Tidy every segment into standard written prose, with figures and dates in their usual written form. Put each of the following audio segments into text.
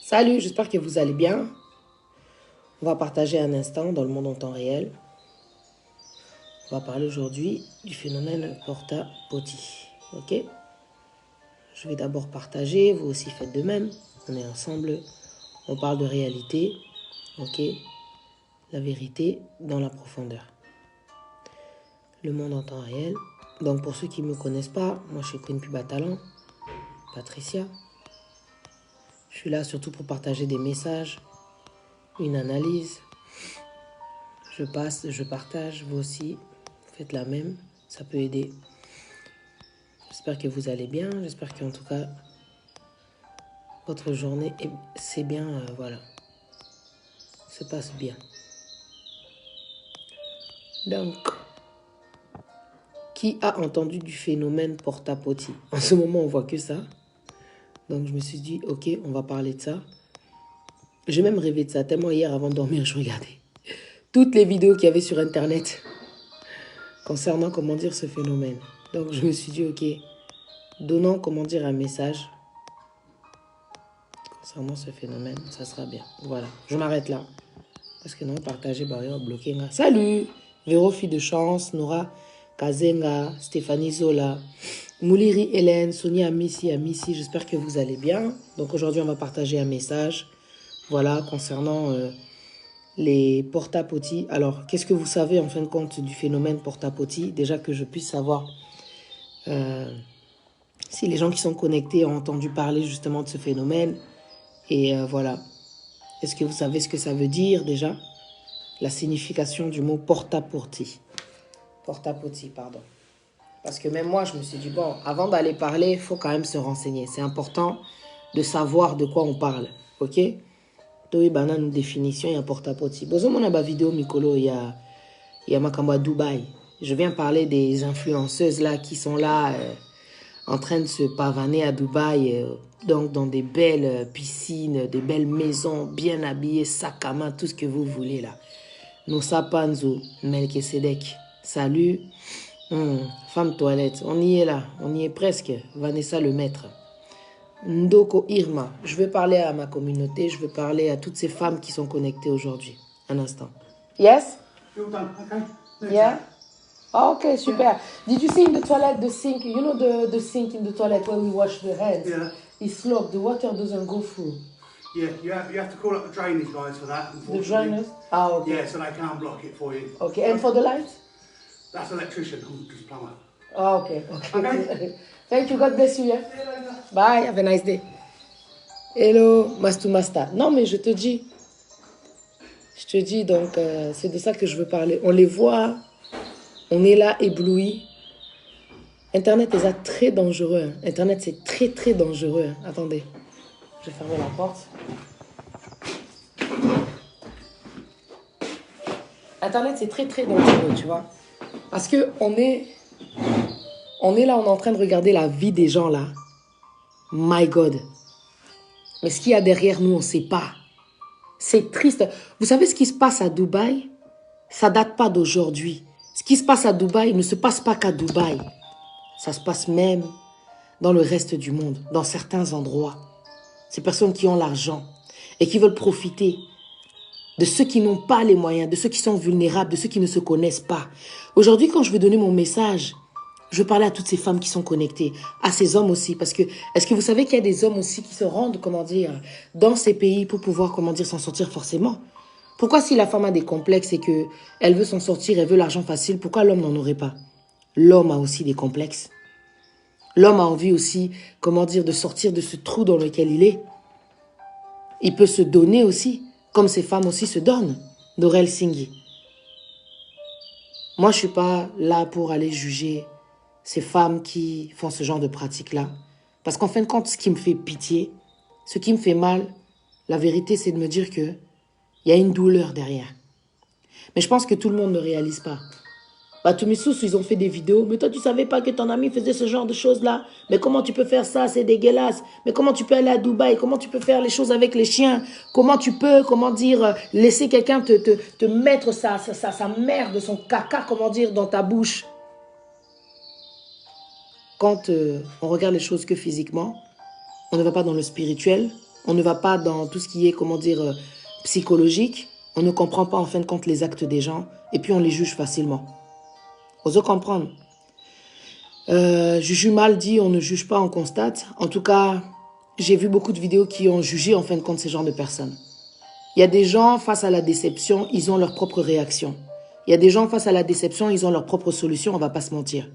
Salut, j'espère que vous allez bien. On va partager un instant dans le monde en temps réel. On va parler aujourd'hui du phénomène porta-potty. Ok? Je vais d'abord partager, vous aussi faites de même. On est ensemble, on parle de réalité. Ok? La vérité dans la profondeur. Le monde en temps réel. Donc pour ceux qui ne me connaissent pas, moi je suis Queen Puba Talent, Patricia. Je suis là surtout pour partager des messages, une analyse. Je passe, je partage, vous aussi, faites la même, ça peut aider. J'espère que vous allez bien, j'espère qu'en tout cas, votre journée, c'est bien, voilà, se passe bien. Donc, qui a entendu du phénomène porta-potty? En ce moment, on voit que ça. Donc, je me suis dit, ok, on va parler de ça. J'ai même rêvé de ça, tellement hier, avant de dormir, je regardais toutes les vidéos qu'il y avait sur Internet concernant, comment dire, ce phénomène. Donc, je me suis dit, ok, donnons, comment dire, un message concernant ce phénomène, ça sera bien. Voilà, je m'arrête là. Parce que non, partager, bah, bloquer. Salut, Véro, fille de chance, Nora, Kazenga, Stéphanie Zola, Mouliri Hélène, Sonia Amissi, j'espère que vous allez bien. Donc aujourd'hui, on va partager un message, voilà, concernant les porta-potty. Alors, qu'est-ce que vous savez en fin de compte du phénomène porta-potty? Déjà que je puisse savoir si les gens qui sont connectés ont entendu parler justement de ce phénomène. Et voilà. Est-ce que vous savez ce que ça veut dire déjà? La signification du mot porta-potty. Porta-potty, pardon. Parce que même moi, je me suis dit, bon, avant d'aller parler, il faut quand même se renseigner. C'est important de savoir de quoi on parle. Ok? Donc, il y a une définition, il y a porta-potty. Bon, on a ma vidéo, Mikolo, il y a Makamba Dubaï. Je viens parler des influenceuses là qui sont là en train de se pavaner à Dubaï, donc dans des belles piscines, des belles maisons, bien habillées, sac à main, tout ce que vous voulez là. Nossa Panzo, Melchisedec, salut. Femme toilette, on y est là, on y est presque. Vanessa le maître. Ndoko Irma, je veux parler à ma communauté, je veux parler à toutes ces femmes qui sont connectées aujourd'hui. Un instant. Yes? You're done, okay? Yeah? Oh, okay, super. Yeah. Did you see in the toilet the sink? You know the sink in the toilet where we wash the hands? Yeah. It's locked. The water doesn't go through. Yeah, you have to call up the drainage guys for that, The unfortunately. drainers? Ah, okay. Yeah, so they can't block it for you. Okay, and for the light? That's electrician, I'm just plumber. Oh, okay. Okay. Thank you. God bless you. Yeah? See you later. Bye. Have a nice day. Hello, Mastu Masta. Non, mais je te dis, donc, c'est de ça que je veux parler. On les voit, on est là éblouis. Internet est très dangereux. Internet, c'est très, très dangereux. Attendez, je vais fermer la porte. Internet, c'est très, très dangereux, tu vois. Parce que on est là, on est en train de regarder la vie des gens, là. My God. Mais ce qu'il y a derrière nous, on ne sait pas. C'est triste. Vous savez ce qui se passe à Dubaï? Ça ne date pas d'aujourd'hui. Ce qui se passe à Dubaï ne se passe pas qu'à Dubaï. Ça se passe même dans le reste du monde, dans certains endroits. Ces personnes qui ont l'argent et qui veulent profiter de ceux qui n'ont pas les moyens, de ceux qui sont vulnérables, de ceux qui ne se connaissent pas. Aujourd'hui, quand je veux donner mon message, je veux parler à toutes ces femmes qui sont connectées, à ces hommes aussi, parce que, est-ce que vous savez qu'il y a des hommes aussi qui se rendent, comment dire, dans ces pays pour pouvoir, comment dire, s'en sortir forcément? Pourquoi si la femme a des complexes et qu'elle veut s'en sortir, elle veut l'argent facile, pourquoi l'homme n'en aurait pas? L'homme a aussi des complexes. L'homme a envie aussi, comment dire, de sortir de ce trou dans lequel il est. Il peut se donner aussi, comme ces femmes aussi se donnent. Dorel Singhi. Moi, je ne suis pas là pour aller juger ces femmes qui font ce genre de pratiques-là. Parce qu'en fin de compte, ce qui me fait pitié, ce qui me fait mal, la vérité, c'est de me dire qu'il y a une douleur derrière. Mais je pense que tout le monde ne réalise pas. Bah, tous mes sous, ils ont fait des vidéos. Mais toi, tu savais pas que ton ami faisait ce genre de choses-là? Mais comment tu peux faire ça? C'est dégueulasse. Mais comment tu peux aller à Dubaï? Comment tu peux faire les choses avec les chiens? Comment tu peux, comment dire, laisser quelqu'un te mettre sa merde, son caca, comment dire, dans ta bouche? Quand on regarde les choses que physiquement, on ne va pas dans le spirituel, on ne va pas dans tout ce qui est, comment dire, psychologique, on ne comprend pas en fin de compte les actes des gens et puis on les juge facilement. Osez comprendre. Juju mal dit, on ne juge pas, on constate. En tout cas, j'ai vu beaucoup de vidéos qui ont jugé en fin de compte ces genres de personnes. Il y a des gens face à la déception, ils ont leur propre réaction. Il y a des gens face à la déception, ils ont leur propre solution, on ne va pas se mentir.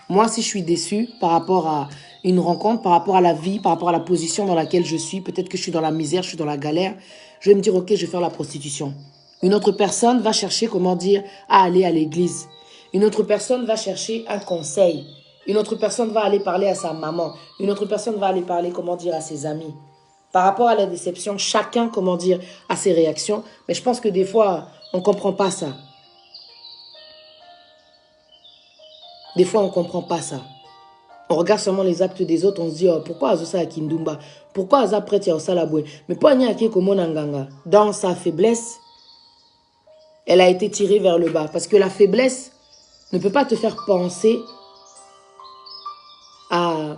Moi, si je suis déçue par rapport à une rencontre, par rapport à la vie, par rapport à la position dans laquelle je suis, peut-être que je suis dans la misère, je suis dans la galère, je vais me dire, ok, je vais faire la prostitution. Une autre personne va chercher, comment dire, à aller à l'église. Une autre personne va chercher un conseil. Une autre personne va aller parler à sa maman. Une autre personne va aller parler, comment dire, à ses amis. Par rapport à la déception, chacun, comment dire, a ses réactions. Mais je pense que des fois, on ne comprend pas ça. Des fois, on ne comprend pas ça. On regarde seulement les actes des autres, on se dit, oh, pourquoi Azosa a Kindumba? Pourquoi Aza prête à Osalaboué? Mais pas Nyaki Komonanganga. Dans sa faiblesse, elle a été tirée vers le bas. Parce que la faiblesse ne peut pas te faire penser à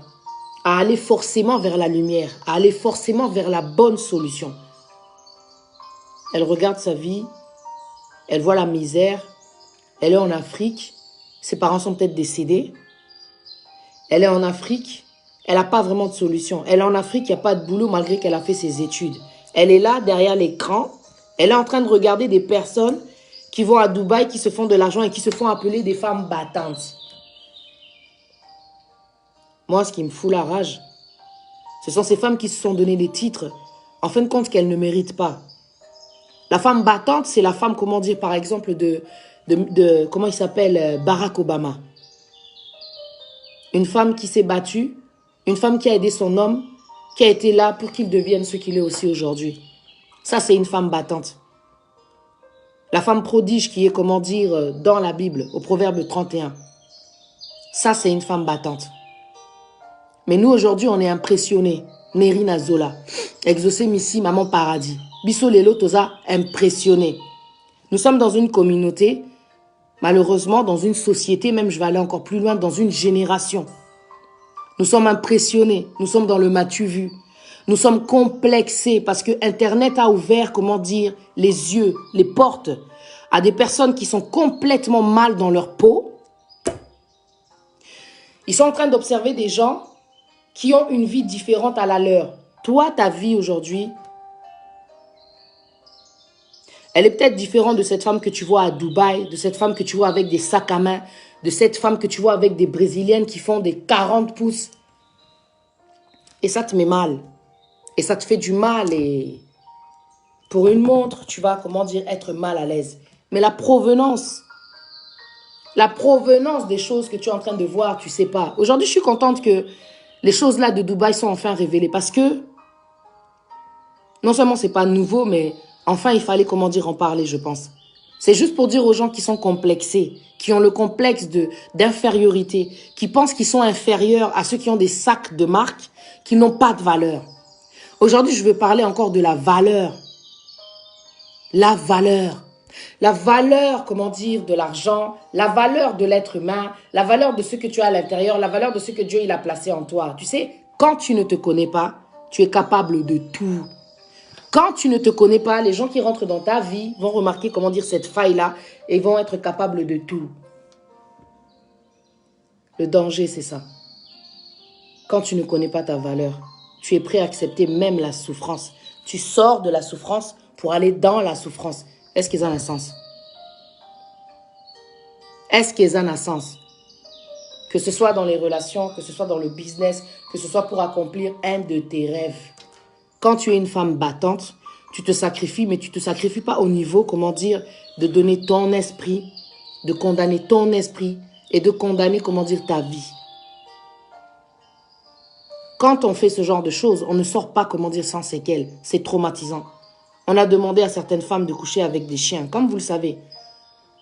aller forcément vers la lumière, à aller forcément vers la bonne solution. Elle regarde sa vie, elle voit la misère, elle est en Afrique, ses parents sont peut-être décédés, elle est en Afrique, elle n'a pas vraiment de solution. Elle est en Afrique, il n'y a pas de boulot malgré qu'elle a fait ses études. Elle est là, derrière l'écran, elle est en train de regarder des personnes qui vont à Dubaï, qui se font de l'argent et qui se font appeler des femmes battantes. Moi, ce qui me fout la rage, ce sont ces femmes qui se sont donné des titres, en fin de compte, qu'elles ne méritent pas. La femme battante, c'est la femme, comment dire, par exemple, comment il s'appelle, Barack Obama. Une femme qui s'est battue, une femme qui a aidé son homme, qui a été là pour qu'il devienne ce qu'il est aussi aujourd'hui. Ça, c'est une femme battante. La femme prodige qui est, comment dire, dans la Bible, au Proverbe 31. Ça, c'est une femme battante. Mais nous, aujourd'hui, on est impressionnés. Nerina Zola. Exaucé Missi, Maman Paradis. Bisso Lelo Toza, impressionné. Nous sommes dans une communauté, malheureusement, dans une société, même je vais aller encore plus loin, dans une génération. Nous sommes impressionnés. Nous sommes dans le m'as-tu vu. Nous sommes complexés parce que Internet a ouvert, comment dire, les yeux, les portes à des personnes qui sont complètement mal dans leur peau. Ils sont en train d'observer des gens qui ont une vie différente à la leur. Toi, ta vie aujourd'hui, elle est peut-être différente de cette femme que tu vois à Dubaï, de cette femme que tu vois avec des sacs à main, de cette femme que tu vois avec des Brésiliennes qui font des 40 pouces. Et ça te met mal. Et ça te fait du mal. Et pour une montre, tu vas, comment dire, être mal à l'aise. Mais la provenance des choses que tu es en train de voir, tu ne sais pas. Aujourd'hui, je suis contente que les choses là de Dubaï sont enfin révélées parce que non seulement c'est pas nouveau, mais enfin il fallait, comment dire, en parler, je pense. C'est juste pour dire aux gens qui sont complexés, qui ont le complexe d'infériorité, qui pensent qu'ils sont inférieurs à ceux qui ont des sacs de marque, qui n'ont pas de valeur. Aujourd'hui, je veux parler encore de la valeur. La valeur. La valeur, comment dire, de l'argent, la valeur de l'être humain, la valeur de ce que tu as à l'intérieur, la valeur de ce que Dieu il a placé en toi. Tu sais, quand tu ne te connais pas, tu es capable de tout. Quand tu ne te connais pas, les gens qui rentrent dans ta vie vont remarquer, comment dire, cette faille-là et vont être capables de tout. Le danger, c'est ça. Quand tu ne connais pas ta valeur, tu es prêt à accepter même la souffrance. Tu sors de la souffrance pour aller dans la souffrance. Est-ce qu'ils ont un sens? Est-ce qu'ils ont un sens? Que ce soit dans les relations, que ce soit dans le business, que ce soit pour accomplir un de tes rêves. Quand tu es une femme battante, tu te sacrifies, mais tu ne te sacrifies pas au niveau, comment dire, de donner ton esprit, de condamner ton esprit et de condamner, comment dire, ta vie. Quand on fait ce genre de choses, on ne sort pas, comment dire, sans séquelles. C'est traumatisant. On a demandé à certaines femmes de coucher avec des chiens, comme vous le savez.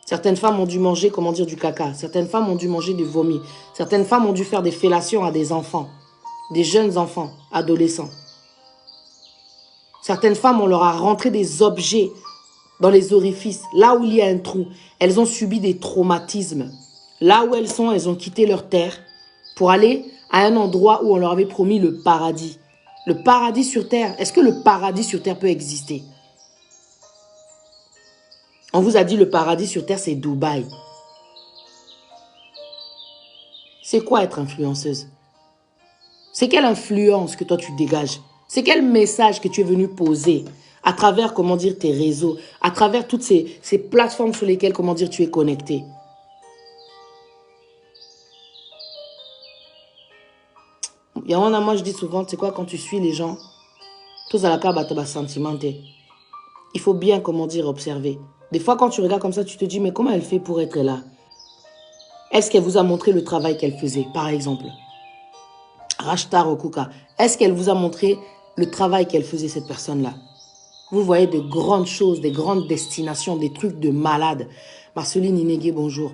Certaines femmes ont dû manger, comment dire, du caca. Certaines femmes ont dû manger du vomi. Certaines femmes ont dû faire des fellations à des enfants, des jeunes enfants, adolescents. Certaines femmes, on leur a rentré des objets dans les orifices, là où il y a un trou. Elles ont subi des traumatismes. Là où elles sont, elles ont quitté leur terre pour aller à un endroit où on leur avait promis le paradis. Le paradis sur terre. Est-ce que le paradis sur terre peut exister? On vous a dit le paradis sur terre, c'est Dubaï. C'est quoi être influenceuse? C'est quelle influence que toi tu dégages? C'est quel message que tu es venu poser à travers, comment dire, tes réseaux, à travers toutes ces plateformes sur lesquelles, comment dire, tu es connecté? Moi je dis souvent, c'est quoi, quand tu suis les gens, tous à la carte, tu as sentimenté. Il faut bien, comment dire, observer. Des fois, quand tu regardes comme ça, tu te dis, mais comment elle fait pour être là? Est-ce qu'elle vous a montré le travail qu'elle faisait, par exemple? Rashta Rokuka, est-ce qu'elle vous a montré le travail qu'elle faisait, cette personne-là? Vous voyez de grandes choses, des grandes destinations, des trucs de malades. Marceline Inégué, bonjour.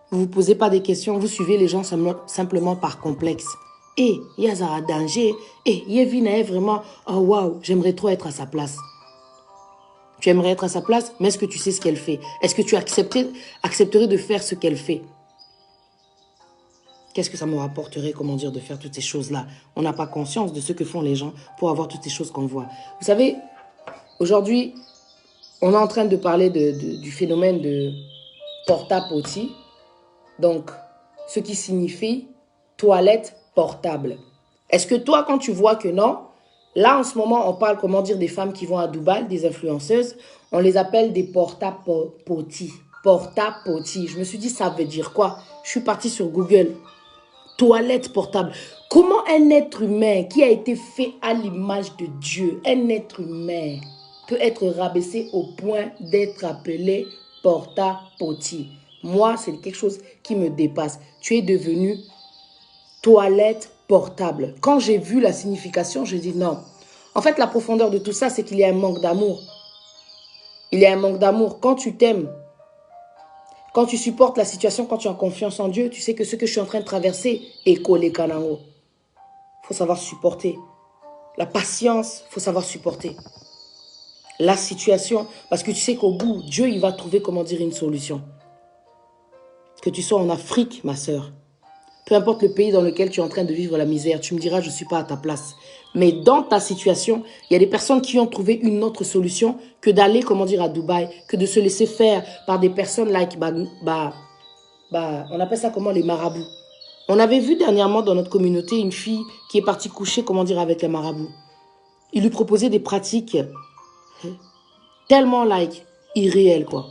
Vous ne vous posez pas des questions, vous suivez les gens simplement par complexe. Et Yazara danger, et Yevina est vraiment, oh waouh, j'aimerais trop être à sa place. Tu aimerais être à sa place, mais est-ce que tu sais ce qu'elle fait? Est-ce que tu accepterais de faire ce qu'elle fait? Qu'est-ce que ça me rapporterait, comment dire, de faire toutes ces choses-là? On n'a pas conscience de ce que font les gens pour avoir toutes ces choses qu'on voit. Vous savez, aujourd'hui, on est en train de parler du phénomène de porta-potty. Donc, ce qui signifie toilette portable. Est-ce que toi, quand tu vois que non, là, en ce moment, on parle, comment dire, des femmes qui vont à Dubaï, des influenceuses, on les appelle des porta-potty. Porta-potty. Je me suis dit, ça veut dire quoi? Je suis partie sur Google. Toilette portable. Comment un être humain qui a été fait à l'image de Dieu, un être humain, peut être rabaissé au point d'être appelé porta-potty? Moi, c'est quelque chose qui me dépasse. Tu es devenu toilette portable. Quand j'ai vu la signification, je dis non. En fait, la profondeur de tout ça, c'est qu'il y a un manque d'amour. Il y a un manque d'amour. Quand tu t'aimes, quand tu supportes la situation, quand tu as confiance en Dieu, tu sais que ce que je suis en train de traverser est collé canao. Il faut savoir supporter. La patience, il faut savoir supporter. La situation, parce que tu sais qu'au bout, Dieu, il va trouver, comment dire, une solution. Que tu sois en Afrique, ma sœur, peu importe le pays dans lequel tu es en train de vivre la misère, tu me diras, je ne suis pas à ta place. Mais dans ta situation, il y a des personnes qui ont trouvé une autre solution que d'aller, comment dire, à Dubaï, que de se laisser faire par des personnes like, on appelle ça comment, les marabouts. On avait vu dernièrement dans notre communauté une fille qui est partie coucher, comment dire, avec un marabout. Il lui proposait des pratiques tellement like, irréelles, quoi.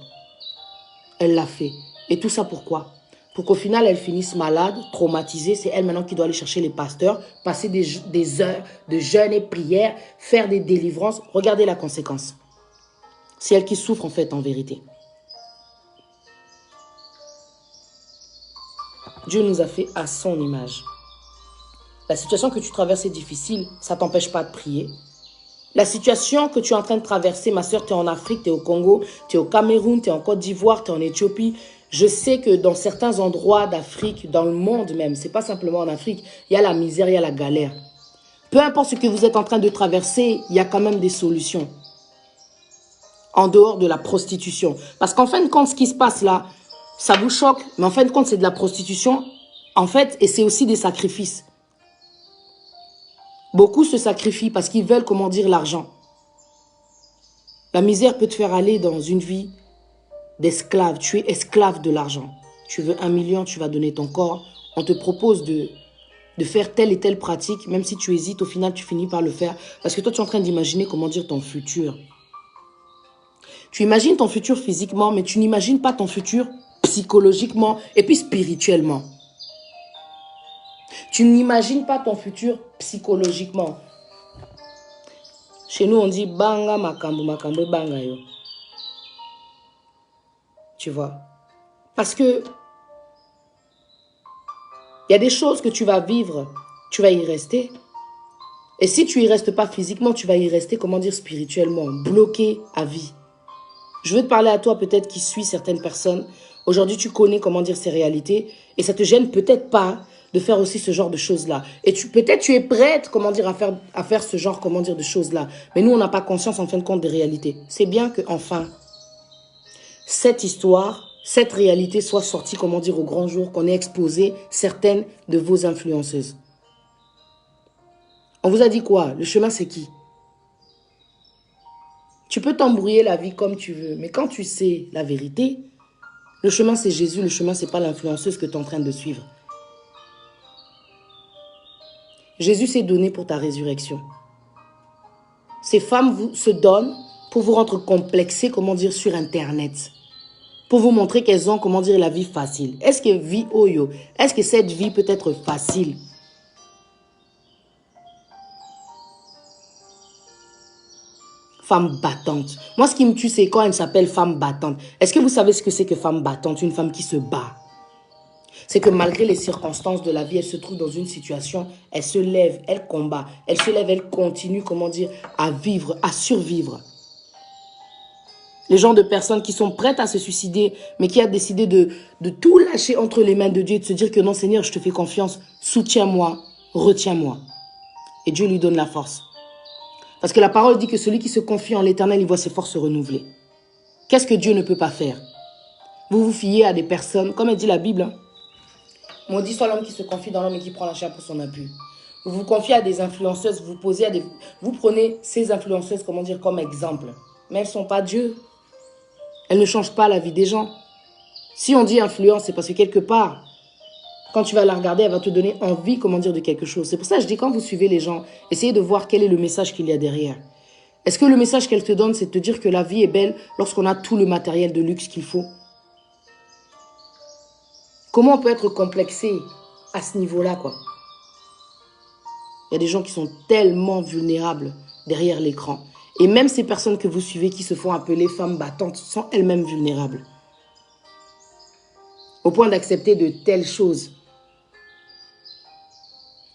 Elle l'a fait. Et tout ça pourquoi? Pour qu'au final, elle finisse malade, traumatisée. C'est elle maintenant qui doit aller chercher les pasteurs, passer des heures de jeûne et prière, faire des délivrances. Regardez la conséquence. C'est elle qui souffre en fait, en vérité. Dieu nous a fait à son image. La situation que tu traverses est difficile, ça ne t'empêche pas de prier. La situation que tu es en train de traverser, ma soeur, tu es en Afrique, tu es au Congo, tu es au Cameroun, tu es en Côte d'Ivoire, tu es en Éthiopie. Je sais que dans certains endroits d'Afrique, dans le monde même, ce n'est pas simplement en Afrique, il y a la misère, il y a la galère. Peu importe ce que vous êtes en train de traverser, il y a quand même des solutions. En dehors de la prostitution. Parce qu'en fin de compte, ce qui se passe là, ça vous choque, mais en fin de compte, c'est de la prostitution. En fait, et c'est aussi des sacrifices. Beaucoup se sacrifient parce qu'ils veulent, comment dire, l'argent. La misère peut te faire aller dans une vie d'esclave. Tu es esclave de l'argent. Tu veux 1 million, tu vas donner ton corps. On te propose de faire telle et telle pratique. Même si tu hésites, au final, tu finis par le faire. Parce que toi, tu es en train d'imaginer, comment dire, ton futur. Tu imagines ton futur physiquement, mais tu n'imagines pas ton futur psychologiquement et puis spirituellement. Tu n'imagines pas ton futur psychologiquement. Chez nous, on dit banga makambo makambo banga yo. Tu vois? Parce que il y a des choses que tu vas vivre, tu vas y rester. Et si tu y restes pas physiquement, tu vas y rester, comment dire, spirituellement, bloqué à vie. Je veux te parler à toi peut-être qui suis certaines personnes. Aujourd'hui, tu connais, comment dire, ces réalités et ça te gêne peut-être pas de faire aussi ce genre de choses-là. Et peut-être tu es prête, comment dire, à faire ce genre, comment dire, de choses-là. Mais nous, on n'a pas conscience, en fin de compte, des réalités. C'est bien que, enfin, cette histoire, cette réalité soit sortie, comment dire, au grand jour, qu'on ait exposé certaines de vos influenceuses. On vous a dit quoi? Le chemin, c'est qui? Tu peux t'embrouiller la vie comme tu veux, mais quand tu sais la vérité, le chemin, c'est Jésus, le chemin, c'est pas l'influenceuse que tu es en train de suivre. Jésus s'est donné pour ta résurrection. Ces femmes se donnent pour vous rendre complexés, comment dire, sur Internet. Pour vous montrer qu'elles ont, comment dire, la vie facile. Est-ce que vie Oyo, est-ce que cette vie peut être facile? Femme battante. Moi, ce qui me tue, c'est quand elle s'appelle femme battante. Est-ce que vous savez ce que c'est que femme battante? Une femme qui se bat. C'est que malgré les circonstances de la vie, elle se trouve dans une situation, elle se lève, elle combat. Elle se lève, elle continue, comment dire, à vivre, à survivre. Les gens de personnes qui sont prêtes à se suicider, mais qui a décidé de tout lâcher entre les mains de Dieu et de se dire que non, Seigneur, je te fais confiance, soutiens-moi, retiens-moi. Et Dieu lui donne la force. Parce que la parole dit que celui qui se confie en l'Éternel, il voit ses forces se renouveler. Qu'est-ce que Dieu ne peut pas faire? Vous vous fiez à des personnes, comme elle dit la Bible, hein? Maudit soit l'homme qui se confie dans l'homme et qui prend la chair pour son appui. Vous vous confiez à des influenceuses, vous prenez ces influenceuses, comment dire, comme exemple. Mais elles ne sont pas Dieu. Elles ne changent pas la vie des gens. Si on dit influence, c'est parce que quelque part, quand tu vas la regarder, elle va te donner envie, comment dire, de quelque chose. C'est pour ça que je dis, quand vous suivez les gens, essayez de voir quel est le message qu'il y a derrière. Est-ce que le message qu'elle te donne, c'est de te dire que la vie est belle lorsqu'on a tout le matériel de luxe qu'il faut? Comment on peut être complexé à ce niveau-là, quoi? Il y a des gens qui sont tellement vulnérables derrière l'écran. Et même ces personnes que vous suivez qui se font appeler femmes battantes sont elles-mêmes vulnérables. Au point d'accepter de telles choses.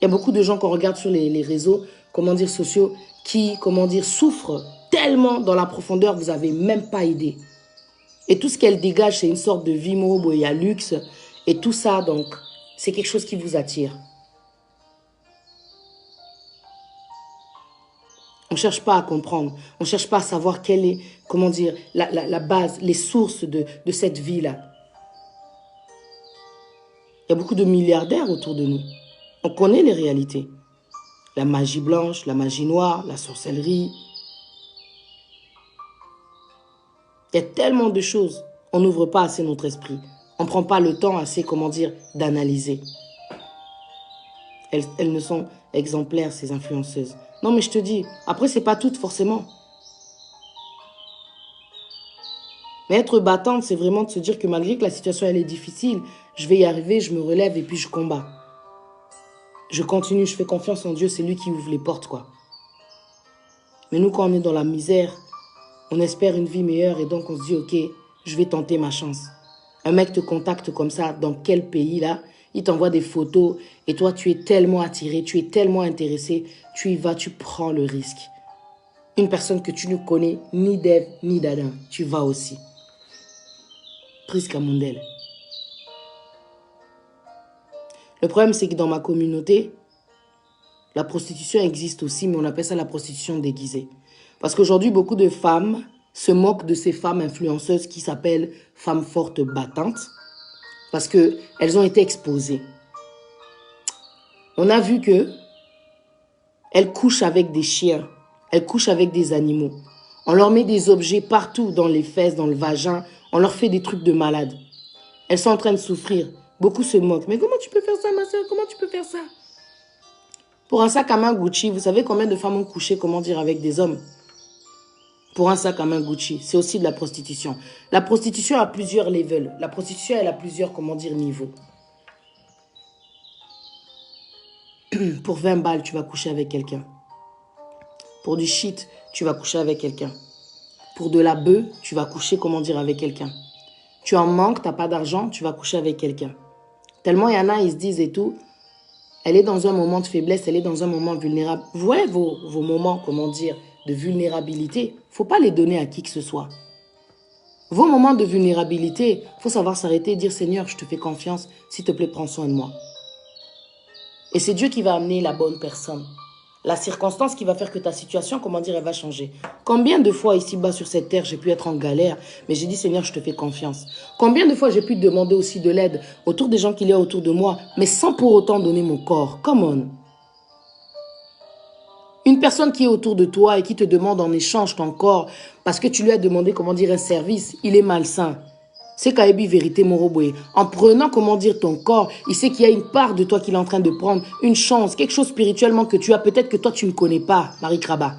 Il y a beaucoup de gens qu'on regarde sur les réseaux, comment dire, sociaux, qui, comment dire, souffrent tellement dans la profondeur, vous n'avez même pas idée. Et tout ce qu'elles dégagent, c'est une sorte de vie boya luxe. Et tout ça, donc, c'est quelque chose qui vous attire. On ne cherche pas à comprendre. On ne cherche pas à savoir quelle est, comment dire, la base, les sources de cette vie-là. Il y a beaucoup de milliardaires autour de nous. On connaît les réalités. La magie blanche, la magie noire, la sorcellerie. Il y a tellement de choses. On n'ouvre pas assez notre esprit. On ne prend pas le temps assez, comment dire, d'analyser. Elles ne sont exemplaires, ces influenceuses. Non, mais je te dis, après, ce n'est pas toutes forcément. Mais être battante, c'est vraiment de se dire que malgré que la situation, elle est difficile, je vais y arriver, je me relève et puis je combats. Je continue, je fais confiance en Dieu, c'est lui qui ouvre les portes, quoi. Mais nous, quand on est dans la misère, on espère une vie meilleure et donc on se dit, ok, je vais tenter ma chance. Un mec te contacte comme ça, dans quel pays là? Il t'envoie des photos et toi tu es tellement attiré, tu es tellement intéressé, tu y vas, tu prends le risque. Une personne que tu ne connais ni d'Ève ni d'Adam, tu vas aussi. Prise Kamundel. Le problème c'est que dans ma communauté, la prostitution existe aussi, mais on appelle ça la prostitution déguisée. Parce qu'aujourd'hui, beaucoup de femmes se moquent de ces femmes influenceuses qui s'appellent femmes fortes battantes parce qu'elles ont été exposées. On a vu qu'elles couchent avec des chiens, elles couchent avec des animaux. On leur met des objets partout dans les fesses, dans le vagin, on leur fait des trucs de malades. Elles sont en train de souffrir. Beaucoup se moquent. Mais comment tu peux faire ça, ma soeur? Comment tu peux faire ça? Pour un sac à main Gucci, vous savez combien de femmes ont couché, comment dire, avec des hommes? Pour un sac à main Gucci, c'est aussi de la prostitution. La prostitution a plusieurs levels. La prostitution, elle a plusieurs, comment dire, niveaux. Pour 20 balles, tu vas coucher avec quelqu'un. Pour du shit, tu vas coucher avec quelqu'un. Pour de la bœuf, tu vas coucher, comment dire, avec quelqu'un. Tu en manques, tu n'as pas d'argent, tu vas coucher avec quelqu'un. Tellement il y en a, ils se disent et tout, elle est dans un moment de faiblesse, elle est dans un moment vulnérable. Vous voyez vos moments, comment dire, de vulnérabilité, il ne faut pas les donner à qui que ce soit. Vos moments de vulnérabilité, il faut savoir s'arrêter et dire, Seigneur, je te fais confiance, s'il te plaît, prends soin de moi. Et c'est Dieu qui va amener la bonne personne. La circonstance qui va faire que ta situation, comment dire, elle va changer. Combien de fois ici-bas sur cette terre, j'ai pu être en galère, mais j'ai dit, Seigneur, je te fais confiance. Combien de fois j'ai pu demander aussi de l'aide autour des gens qu'il y a autour de moi, mais sans pour autant donner mon corps. Come on. Une personne qui est autour de toi et qui te demande en échange ton corps parce que tu lui as demandé, comment dire, un service, il est malsain. C'est Kaebi vérité Moroboé. En prenant, comment dire, ton corps, il sait qu'il y a une part de toi qu'il est en train de prendre, une chance, quelque chose spirituellement que tu as, peut-être que toi tu ne connais pas, Marie Kraba.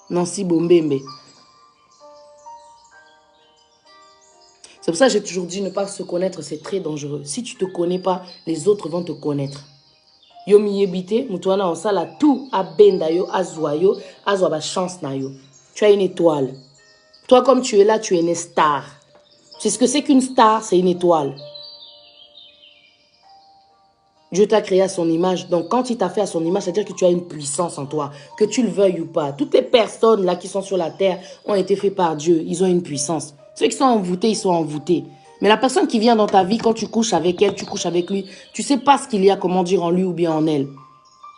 Nancy Bombembe. C'est pour ça que j'ai toujours dit ne pas se connaître, c'est très dangereux. Si tu ne te connais pas, les autres vont te connaître. Yo miyebite, mutuana osala tout abenda yo, azwa yo, azwa ba chance na yo. Tu as une étoile. Toi, comme tu es là, tu es une star. C'est ce que c'est qu'une star, c'est une étoile. Dieu t'a créé à son image. Donc, quand il t'a fait à son image, c'est-à-dire que tu as une puissance en toi, que tu le veuilles ou pas. Toutes les personnes là qui sont sur la terre ont été faites par Dieu. Ils ont une puissance. Ceux qui sont envoûtés, ils sont envoûtés. Mais la personne qui vient dans ta vie, quand tu couches avec elle, tu couches avec lui, tu ne sais pas ce qu'il y a, comment dire, en lui ou bien en elle.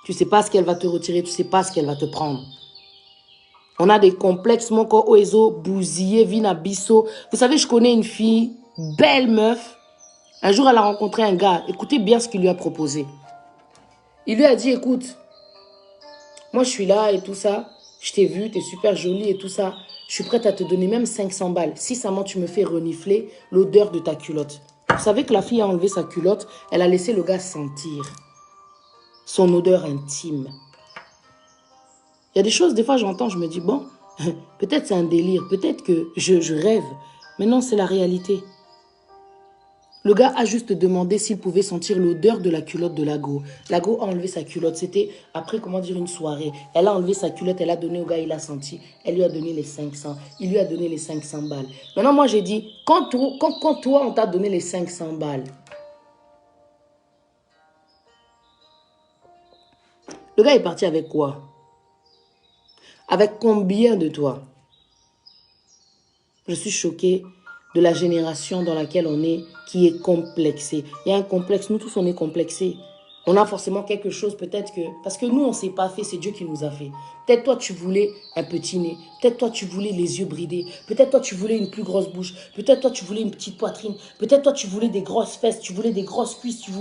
Tu ne sais pas ce qu'elle va te retirer, tu ne sais pas ce qu'elle va te prendre. On a des complexes, moko oezo, bousillé, vina bisso. Vous savez, je connais une fille, belle meuf. Un jour, elle a rencontré un gars. Écoutez bien ce qu'il lui a proposé. Il lui a dit, écoute, moi je suis là et tout ça. Je t'ai vu, t'es super jolie et tout ça. Je suis prête à te donner même 500 balles. Si seulement tu me fais renifler l'odeur de ta culotte. Vous savez que la fille a enlevé sa culotte. Elle a laissé le gars sentir son odeur intime. Il y a des choses, des fois j'entends, je me dis, bon, peut-être c'est un délire. Peut-être que je rêve. Mais non, c'est la réalité. Le gars a juste demandé s'il pouvait sentir l'odeur de la culotte de Lago. Lago a enlevé sa culotte. C'était après, comment dire, une soirée. Elle a enlevé sa culotte, elle a donné au gars, il a senti. Elle lui a donné les 500. Il lui a donné les 500 balles. Maintenant, moi, j'ai dit, quand toi, on t'a donné les 500 balles, le gars est parti avec quoi? Avec combien de toi? Je suis choquée de la génération dans laquelle on est, qui est complexée. Il y a un complexe, nous tous on est complexés. On a forcément quelque chose, peut-être que... Parce que nous, on ne s'est pas fait, c'est Dieu qui nous a fait. Peut-être toi, tu voulais un petit nez. Peut-être toi, tu voulais les yeux bridés. Peut-être toi, tu voulais une plus grosse bouche. Peut-être toi, tu voulais une petite poitrine. Peut-être toi, tu voulais des grosses fesses. Tu voulais des grosses cuisses. Tu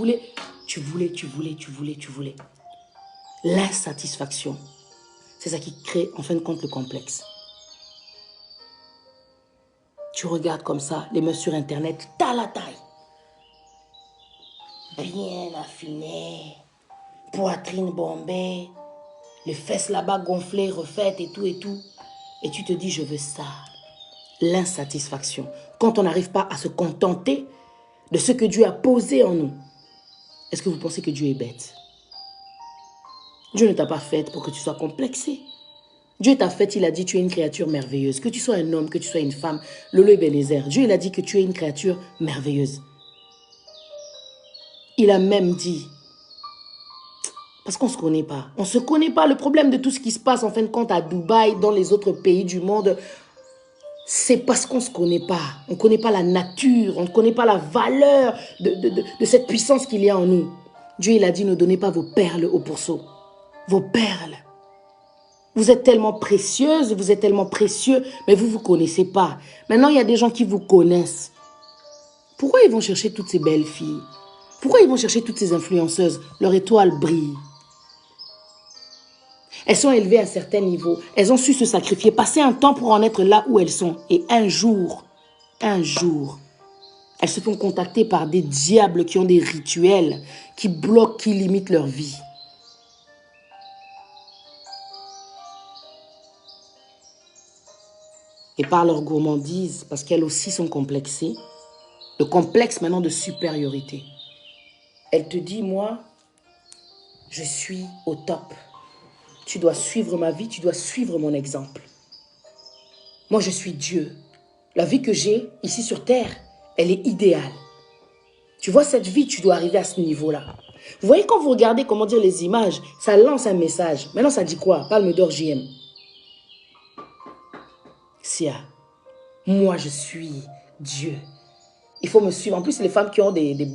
voulais... L'insatisfaction. C'est ça qui crée, en fin de compte, le complexe. Tu regardes comme ça, les meufs sur Internet, t'as la taille. Bien affiné, poitrine bombée, les fesses là-bas gonflées, refaites et tout et tout. Et tu te dis, je veux ça. L'insatisfaction. Quand on n'arrive pas à se contenter de ce que Dieu a posé en nous. Est-ce que vous pensez que Dieu est bête? Dieu ne t'a pas faite pour que tu sois complexé. Dieu t'a fait, il a dit, tu es une créature merveilleuse. Que tu sois un homme, que tu sois une femme, Lolo Ebenezer. Dieu, il a dit que tu es une créature merveilleuse. Il a même dit, parce qu'on ne se connaît pas. On ne se connaît pas. Le problème de tout ce qui se passe, en fin de compte, à Dubaï, dans les autres pays du monde, c'est parce qu'on ne se connaît pas. On ne connaît pas la nature, on ne connaît pas la valeur de cette puissance qu'il y a en nous. Dieu, il a dit, ne donnez pas vos perles au pourceau. Vos perles. Vous êtes tellement précieuse, vous êtes tellement précieux, mais vous ne vous connaissez pas. Maintenant, il y a des gens qui vous connaissent. Pourquoi ils vont chercher toutes ces belles filles? Pourquoi ils vont chercher toutes ces influenceuses? Leur étoile brille. Elles sont élevées à un certain niveau. Elles ont su se sacrifier, passer un temps pour en être là où elles sont. Et un jour, elles se font contacter par des diables qui ont des rituels, qui bloquent, qui limitent leur vie. Et par leur gourmandise, parce qu'elles aussi sont complexées, le complexe maintenant de supériorité. Elle te dit, moi, je suis au top. Tu dois suivre ma vie, tu dois suivre mon exemple. Moi, je suis Dieu. La vie que j'ai ici sur Terre, elle est idéale. Tu vois, cette vie, tu dois arriver à ce niveau-là. Vous voyez, quand vous regardez, comment dire, les images, ça lance un message. Maintenant, ça dit quoi? Palme d'or JM. Sia, moi, je suis Dieu. Il faut me suivre. En plus, les femmes qui ont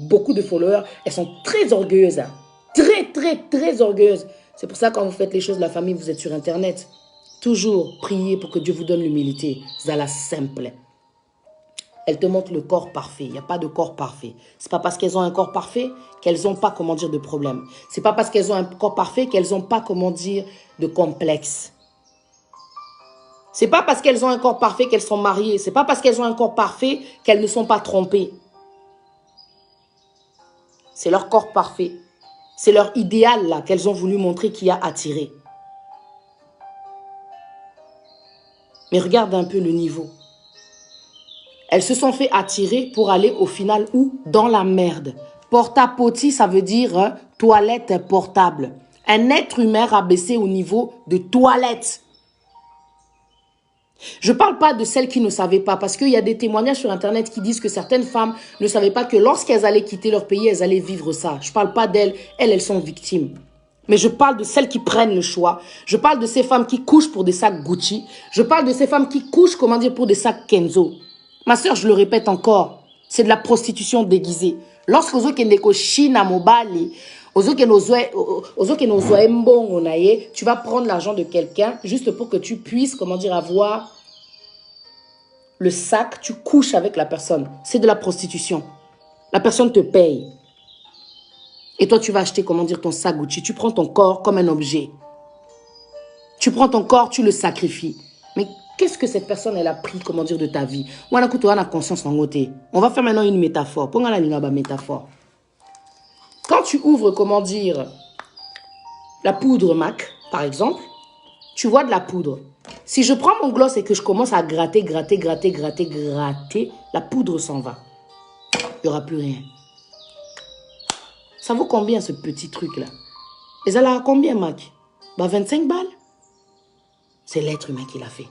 beaucoup de followers, elles sont très orgueilleuses. Hein. Très orgueilleuses. C'est pour ça, quand vous faites les choses de la famille, vous êtes sur Internet. Toujours priez pour que Dieu vous donne l'humilité. Zala simple. elles te montrent le corps parfait. Il n'y a pas de corps parfait. C'est pas parce qu'elles ont un corps parfait qu'elles n'ont pas, comment dire, de problème. C'est pas parce qu'elles ont un corps parfait qu'elles n'ont pas, comment dire, de complexe. C'est pas parce qu'elles ont un corps parfait qu'elles sont mariées. C'est pas parce qu'elles ont un corps parfait qu'elles ne sont pas trompées. C'est leur corps parfait. C'est leur idéal là qu'elles ont voulu montrer qui a attiré. Mais regarde un peu le niveau. Elles se sont fait attirer pour aller au final où? Dans la merde. Porta-potty, ça veut dire toilette portable. Un être humain rabaissé au niveau de toilette. Je ne parle pas de celles qui ne savaient pas, parce qu'il y a des témoignages sur Internet qui disent que certaines femmes ne savaient pas que lorsqu'elles allaient quitter leur pays, elles allaient vivre ça. Je ne parle pas d'elles, elles sont victimes. Mais je parle de celles qui prennent le choix. Je parle de ces femmes qui couchent pour des sacs Gucci. Je parle de ces femmes qui couchent, comment dire, pour des sacs Kenzo. Ma soeur, je le répète encore, c'est de la prostitution déguisée. Lorsque vous avez China mobile, tu vas prendre l'argent de quelqu'un juste pour que tu puisses, comment dire, avoir le sac, tu couches avec la personne. C'est de la prostitution. La personne te paye. Et toi, tu vas acheter, comment dire, ton sac Gucci. Tu prends ton corps comme un objet. Tu prends ton corps, tu le sacrifies. Mais qu'est-ce que cette personne, elle a pris, comment dire, de ta vie? On a conscience en côté. On va faire maintenant une métaphore. Pour la métaphore. Quand tu ouvres, comment dire, la poudre MAC, par exemple, tu vois de la poudre. Si je prends mon gloss et que je commence à gratter, la poudre s'en va. Il n'y aura plus rien. Ça vaut combien ce petit truc-là? Et ça a combien, Mac? 25 balles. C'est l'être humain qui l'a fait.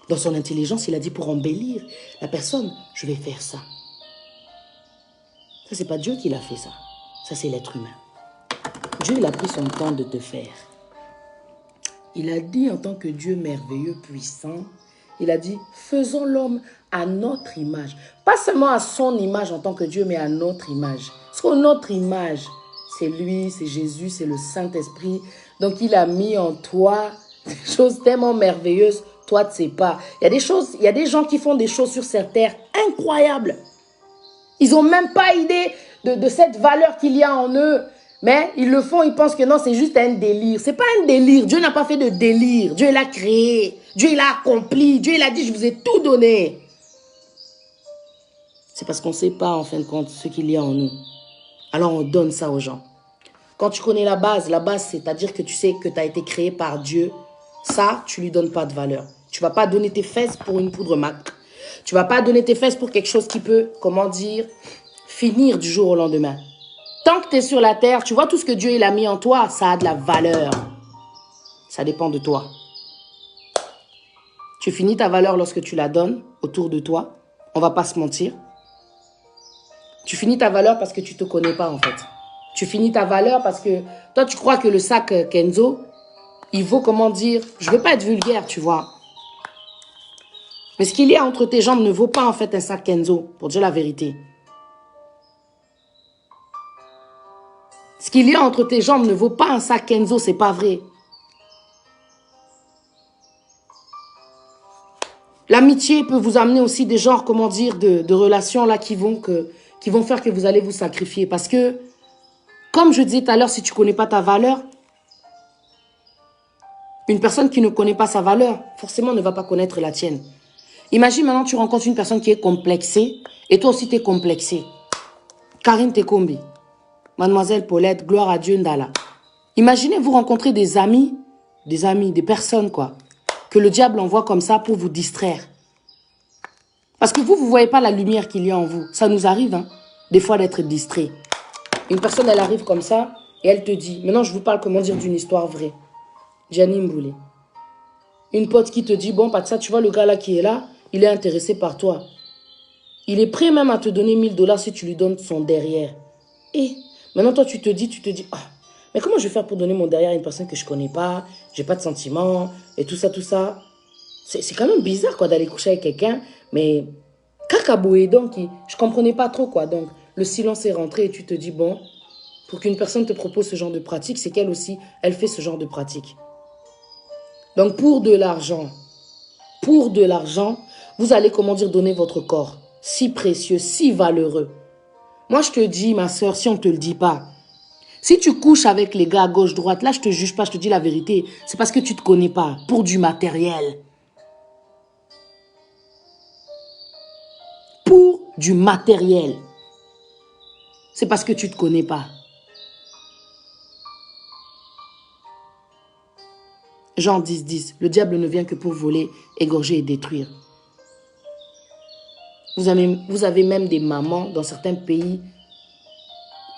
Dans son intelligence, il a dit pour embellir la personne, je vais faire ça. Ça, c'est pas Dieu qui l'a fait ça. Ça, c'est l'être humain. Dieu, il a pris son temps de te faire. Il a dit en tant que Dieu merveilleux, puissant, il a dit, faisons l'homme à notre image. Pas seulement à son image en tant que Dieu, mais à notre image. Parce que notre image, c'est lui, c'est Jésus, c'est le Saint-Esprit. Donc, il a mis en toi des choses tellement merveilleuses. Toi, tu ne sais pas. Il y a des choses, il y a des gens qui font des choses sur cette terre incroyables. Ils n'ont même pas idée de cette valeur qu'il y a en eux. Mais ils le font, ils pensent que non, c'est juste un délire. Ce n'est pas un délire. Dieu n'a pas fait de délire. Dieu l'a créé. Dieu l'a accompli. Dieu l'a dit, je vous ai tout donné. C'est parce qu'on ne sait pas, en fin de compte, ce qu'il y a en nous. Alors, on donne ça aux gens. Quand tu connais la base, c'est-à-dire que tu sais que tu as été créé par Dieu. Ça, tu ne lui donnes pas de valeur. Tu ne vas pas donner tes fesses pour une poudre MAC. Tu ne vas pas donner tes fesses pour quelque chose qui peut, comment dire, finir du jour au lendemain. Tant que tu es sur la terre, tu vois tout ce que Dieu il a mis en toi, ça a de la valeur. Ça dépend de toi. Tu finis ta valeur lorsque tu la donnes autour de toi. On ne va pas se mentir. Tu finis ta valeur parce que tu ne te connais pas en fait. Tu finis ta valeur parce que toi tu crois que le sac Kenzo, il vaut, comment dire, je ne veux pas être vulgaire, tu vois. Mais ce qu'il y a entre tes jambes ne vaut pas en fait un sac Kenzo, pour dire la vérité. Ce qu'il y a entre tes jambes ne vaut pas un sac Kenzo, c'est pas vrai. L'amitié peut vous amener aussi des genres, comment dire, de relations là qui vont faire que vous allez vous sacrifier. Parce que, comme je disais tout à l'heure, si tu ne connais pas ta valeur, une personne qui ne connaît pas sa valeur, forcément ne va pas connaître la tienne. Imagine maintenant tu rencontres une personne qui est complexée et toi aussi tu es complexée. Karine Tekombi, Mademoiselle Paulette, gloire à Dieu Ndala. Imaginez vous rencontrer des amis, des personnes quoi, que le diable envoie comme ça pour vous distraire. Parce que vous ne voyez pas la lumière qu'il y a en vous. Ça nous arrive, hein, des fois d'être distrait. Une personne, elle arrive comme ça et elle te dit, maintenant je vous parle comment dire d'une histoire vraie. Gianni Mboulé. Une pote qui te dit, bon, pas de ça, tu vois le gars là qui est là, il est intéressé par toi. Il est prêt même à te donner 1000 $ si tu lui donnes son derrière. Et maintenant toi tu te dis, ah, mais comment je vais faire pour donner mon derrière à une personne que je ne connais pas, j'ai pas de sentiments, et tout ça. C'est quand même bizarre quoi d'aller coucher avec quelqu'un, mais cacaboué donc, je comprenais pas trop quoi. Donc le silence est rentré et tu te dis, bon, pour qu'une personne te propose ce genre de pratique, c'est qu'elle aussi, elle fait ce genre de pratique. Donc pour de l'argent, vous allez, comment dire, donner votre corps. si précieux, si valeureux. Moi, je te dis, ma soeur, si on ne te le dit pas, si tu couches avec les gars à gauche-droite, là, je te juge pas, je te dis la vérité. C'est parce que tu ne te connais pas, pour du matériel. Pour du matériel. C'est parce que tu ne te connais pas. Jean 10, 10. Le diable ne vient que pour voler, égorger et détruire. Vous avez même des mamans dans certains pays,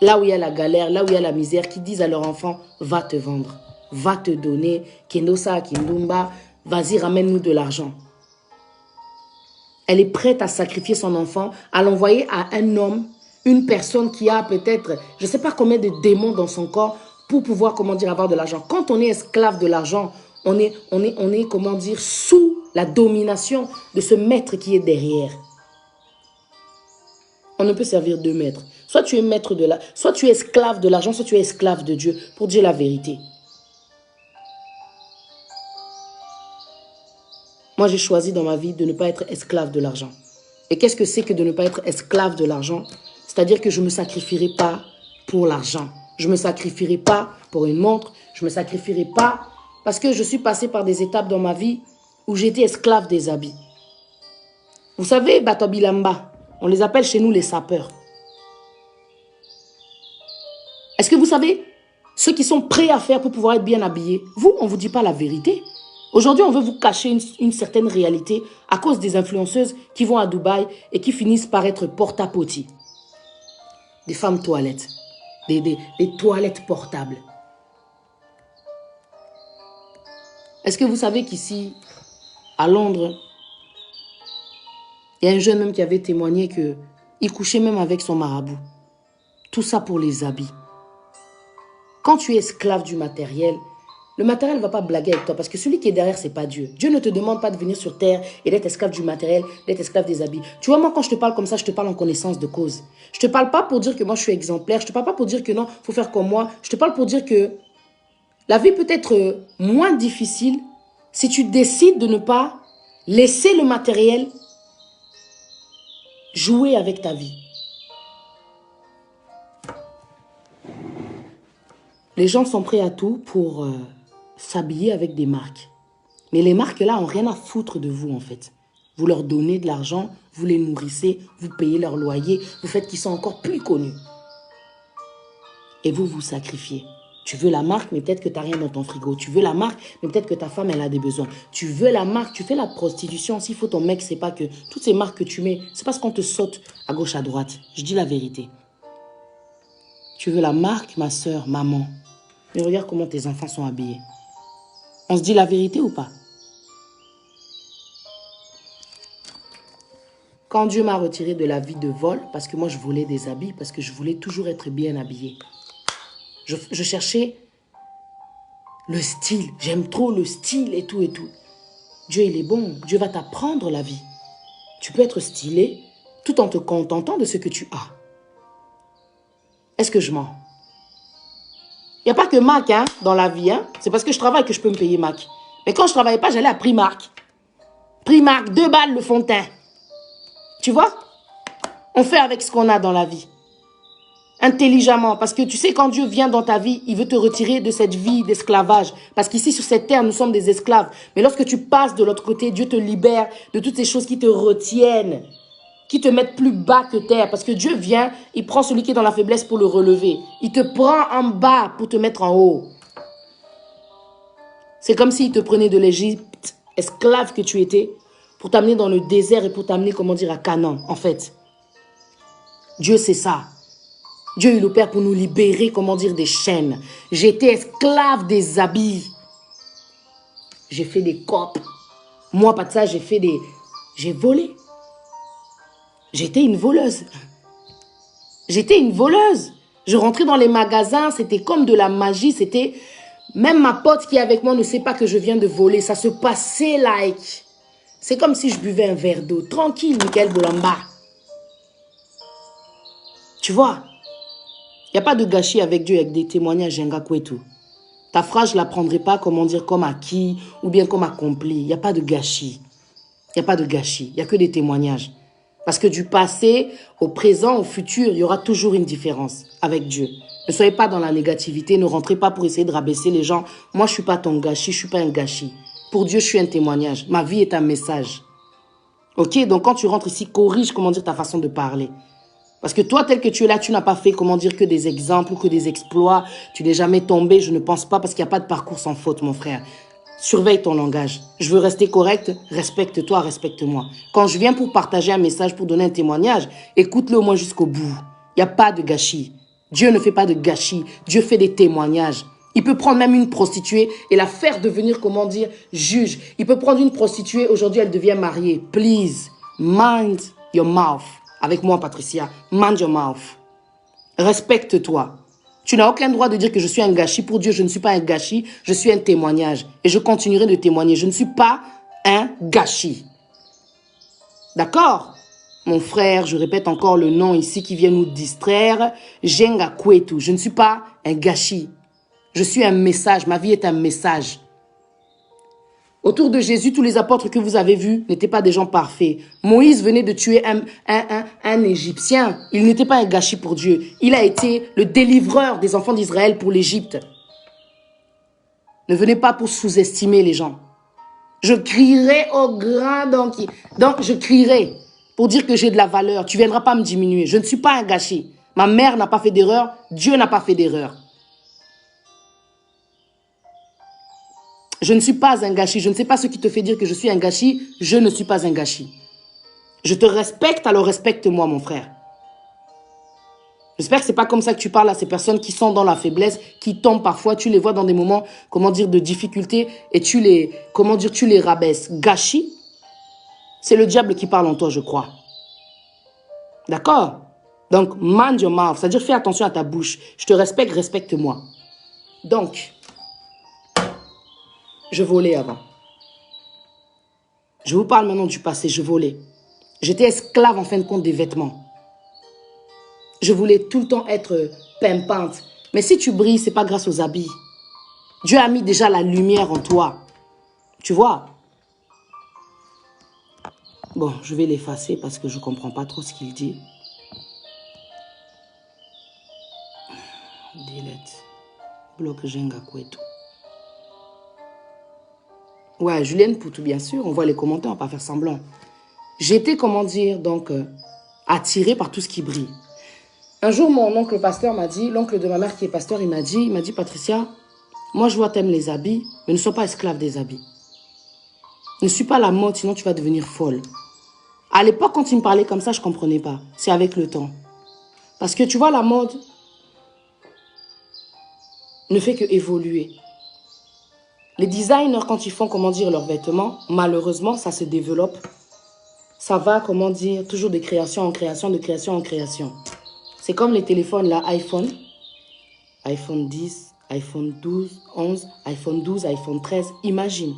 là où il y a la galère, là où il y a la misère, qui disent à leur enfant, va te vendre, va te donner, Kendosa, Kindumba, vas-y, ramène-nous de l'argent. Elle est prête à sacrifier son enfant, à l'envoyer à un homme, une personne qui a peut-être, je ne sais pas combien de démons dans son corps, pour pouvoir, comment dire, avoir de l'argent. Quand on est esclave de l'argent, on est, comment dire, sous la domination de ce maître qui est derrière. On ne peut servir deux maîtres. Soit tu es maître de l'argent, soit tu es esclave de l'argent, soit tu es esclave de Dieu, pour dire la vérité. Moi, j'ai choisi dans ma vie de ne pas être esclave de l'argent. Et qu'est-ce que c'est que de ne pas être esclave de l'argent? C'est-à-dire que je ne me sacrifierai pas pour l'argent. Je ne me sacrifierai pas pour une montre. Je ne me sacrifierai pas parce que je suis passée par des étapes dans ma vie où j'étais esclave des habits. Vous savez, Batobilamba, on les appelle chez nous les sapeurs. Est-ce que vous savez, ceux qui sont prêts à faire pour pouvoir être bien habillés, vous, on ne vous dit pas la vérité. Aujourd'hui, on veut vous cacher une certaine réalité à cause des influenceuses qui vont à Dubaï et qui finissent par être porte-à-potty. Des femmes toilettes, des toilettes portables. Est-ce que vous savez qu'ici, à Londres, il y a un jeune homme qui avait témoigné qu'il couchait même avec son marabout. Tout ça pour les habits. Quand tu es esclave du matériel, le matériel ne va pas blaguer avec toi parce que celui qui est derrière, ce n'est pas Dieu. Dieu ne te demande pas de venir sur terre et d'être esclave du matériel, d'être esclave des habits. Tu vois, moi, quand je te parle comme ça, je te parle en connaissance de cause. Je ne te parle pas pour dire que moi, je suis exemplaire. Je ne te parle pas pour dire que non, il faut faire comme moi. Je te parle pour dire que la vie peut être moins difficile si tu décides de ne pas laisser le matériel jouer avec ta vie. Les gens sont prêts à tout pour s'habiller avec des marques. Mais les marques-là n'ont rien à foutre de vous, en fait. Vous leur donnez de l'argent, vous les nourrissez, vous payez leur loyer, vous faites qu'ils sont encore plus connus. Et vous vous sacrifiez. Tu veux la marque, mais peut-être que tu n'as rien dans ton frigo. Tu veux la marque, mais peut-être que ta femme, elle a des besoins. Tu veux la marque, tu fais la prostitution. S'il faut ton mec, c'est pas que toutes ces marques que tu mets, c'est parce qu'on te saute à gauche, à droite. Je dis la vérité. Tu veux la marque, ma soeur, maman. Mais regarde comment tes enfants sont habillés. On se dit la vérité ou pas? Quand Dieu m'a retiré de la vie de vol, parce que moi je volais des habits, parce que je voulais toujours être bien habillée. Je cherchais le style. J'aime trop le style et tout et tout. Dieu, il est bon. Dieu va t'apprendre la vie. Tu peux être stylé tout en te contentant de ce que tu as. Est-ce que je mens? Il n'y a pas que Mac dans la vie. C'est parce que je travaille que je peux me payer Mac. Mais quand je ne travaillais pas, j'allais à Primark. Primark, 2 balles le fond de teint. Tu vois? On fait avec ce qu'on a dans la vie. Intelligemment. Parce que tu sais, quand Dieu vient dans ta vie, il veut te retirer de cette vie d'esclavage. Parce qu'ici, sur cette terre, nous sommes des esclaves. Mais lorsque tu passes de l'autre côté, Dieu te libère de toutes ces choses qui te retiennent, qui te mettent plus bas que terre. Parce que Dieu vient, il prend celui qui est dans la faiblesse pour le relever. Il te prend en bas pour te mettre en haut. C'est comme s'il te prenait de l'Égypte, esclave que tu étais, pour t'amener dans le désert et pour t'amener, comment dire, à Canaan, en fait. Dieu, c'est ça. Dieu, il opère pour nous libérer, comment dire, des chaînes. J'étais esclave des habits. J'ai fait des copes. Moi, pas de ça, j'ai volé. J'étais une voleuse. J'étais une voleuse. Je rentrais dans les magasins, c'était comme de la magie. C'était... Même ma pote qui est avec moi ne sait pas que je viens de voler. Ça se passait like. C'est comme si je buvais un verre d'eau. Tranquille, Michael Bolamba. Tu vois? Il n'y a pas de gâchis avec Dieu, avec des témoignages, Jengaku et tout. Ta phrase, je ne la prendrai pas, comment dire, comme acquis ou bien comme accompli. Il n'y a pas de gâchis. Il n'y a pas de gâchis. Il n'y a que des témoignages. Parce que du passé, au présent, au futur, il y aura toujours une différence avec Dieu. Ne soyez pas dans la négativité, ne rentrez pas pour essayer de rabaisser les gens. Moi, je ne suis pas ton gâchis, je ne suis pas un gâchis. Pour Dieu, je suis un témoignage. Ma vie est un message. Ok, donc quand tu rentres ici, corrige, comment dire, ta façon de parler. Parce que toi, tel que tu es là, tu n'as pas fait, comment dire, que des exemples ou que des exploits. Tu n'es jamais tombé, je ne pense pas, parce qu'il n'y a pas de parcours sans faute, mon frère. Surveille ton langage. Je veux rester correct, respecte-toi, respecte-moi. Quand je viens pour partager un message, pour donner un témoignage, écoute-le au moins jusqu'au bout. Il n'y a pas de gâchis. Dieu ne fait pas de gâchis. Dieu fait des témoignages. Il peut prendre même une prostituée et la faire devenir, comment dire, juge. Il peut prendre une prostituée, aujourd'hui elle devient mariée. Please, mind your mouth. Avec moi, Patricia, mind your mouth. Respecte-toi. Tu n'as aucun droit de dire que je suis un gâchis. Pour Dieu, je ne suis pas un gâchis, je suis un témoignage. Et je continuerai de témoigner. Je ne suis pas un gâchis. D'accord? Mon frère, je répète encore le nom ici qui vient nous distraire. Jenga Kwetu. Je ne suis pas un gâchis. Je suis un message. Ma vie est un message. Autour de Jésus, tous les apôtres que vous avez vus n'étaient pas des gens parfaits. Moïse venait de tuer un Égyptien. Il n'était pas un gâchis pour Dieu. Il a été le délivreur des enfants d'Israël pour l'Égypte. Ne venez pas pour sous-estimer les gens. Je crierai au grand donkey. Donc, je crierai pour dire que j'ai de la valeur. Tu ne viendras pas me diminuer. Je ne suis pas un gâchis. Ma mère n'a pas fait d'erreur. Dieu n'a pas fait d'erreur. Je ne suis pas un gâchis. Je ne sais pas ce qui te fait dire que je suis un gâchis. Je ne suis pas un gâchis. Je te respecte, alors respecte-moi, mon frère. J'espère que ce n'est pas comme ça que tu parles à ces personnes qui sont dans la faiblesse, qui tombent parfois. Tu les vois dans des moments, comment dire, de difficulté et tu les, comment dire, tu les rabaisses. Gâchis, c'est le diable qui parle en toi, je crois. D'accord? Donc, mind your mouth, c'est-à-dire fais attention à ta bouche. Je te respecte, respecte-moi. Donc, je volais avant. Je vous parle maintenant du passé, je volais. J'étais esclave en fin de compte des vêtements. Je voulais tout le temps être pimpante. Mais si tu brilles, ce n'est pas grâce aux habits. Dieu a mis déjà la lumière en toi. Tu vois? Bon, je vais l'effacer parce que je ne comprends pas trop ce qu'il dit. Delete. Bloc Jenga Kwetu. Ouais, Julienne Poutou, bien sûr. On voit les commentaires, on ne va pas faire semblant. J'étais, comment dire, donc, attirée par tout ce qui brille. Un jour, mon oncle pasteur m'a dit, l'oncle de ma mère qui est pasteur, il m'a dit, Patricia, moi je vois t'aimes les habits, mais ne sois pas esclave des habits. Ne suis pas la mode, sinon tu vas devenir folle. À l'époque, quand il me parlait comme ça, je ne comprenais pas. C'est avec le temps. Parce que tu vois, la mode ne fait que évoluer. Les designers, quand ils font, comment dire, leurs vêtements, malheureusement, ça se développe. Ça va, comment dire, toujours de création en création, de création en création. C'est comme les téléphones, là, iPhone 10, iPhone 12, 11, iPhone 12, iPhone 13. Imagine.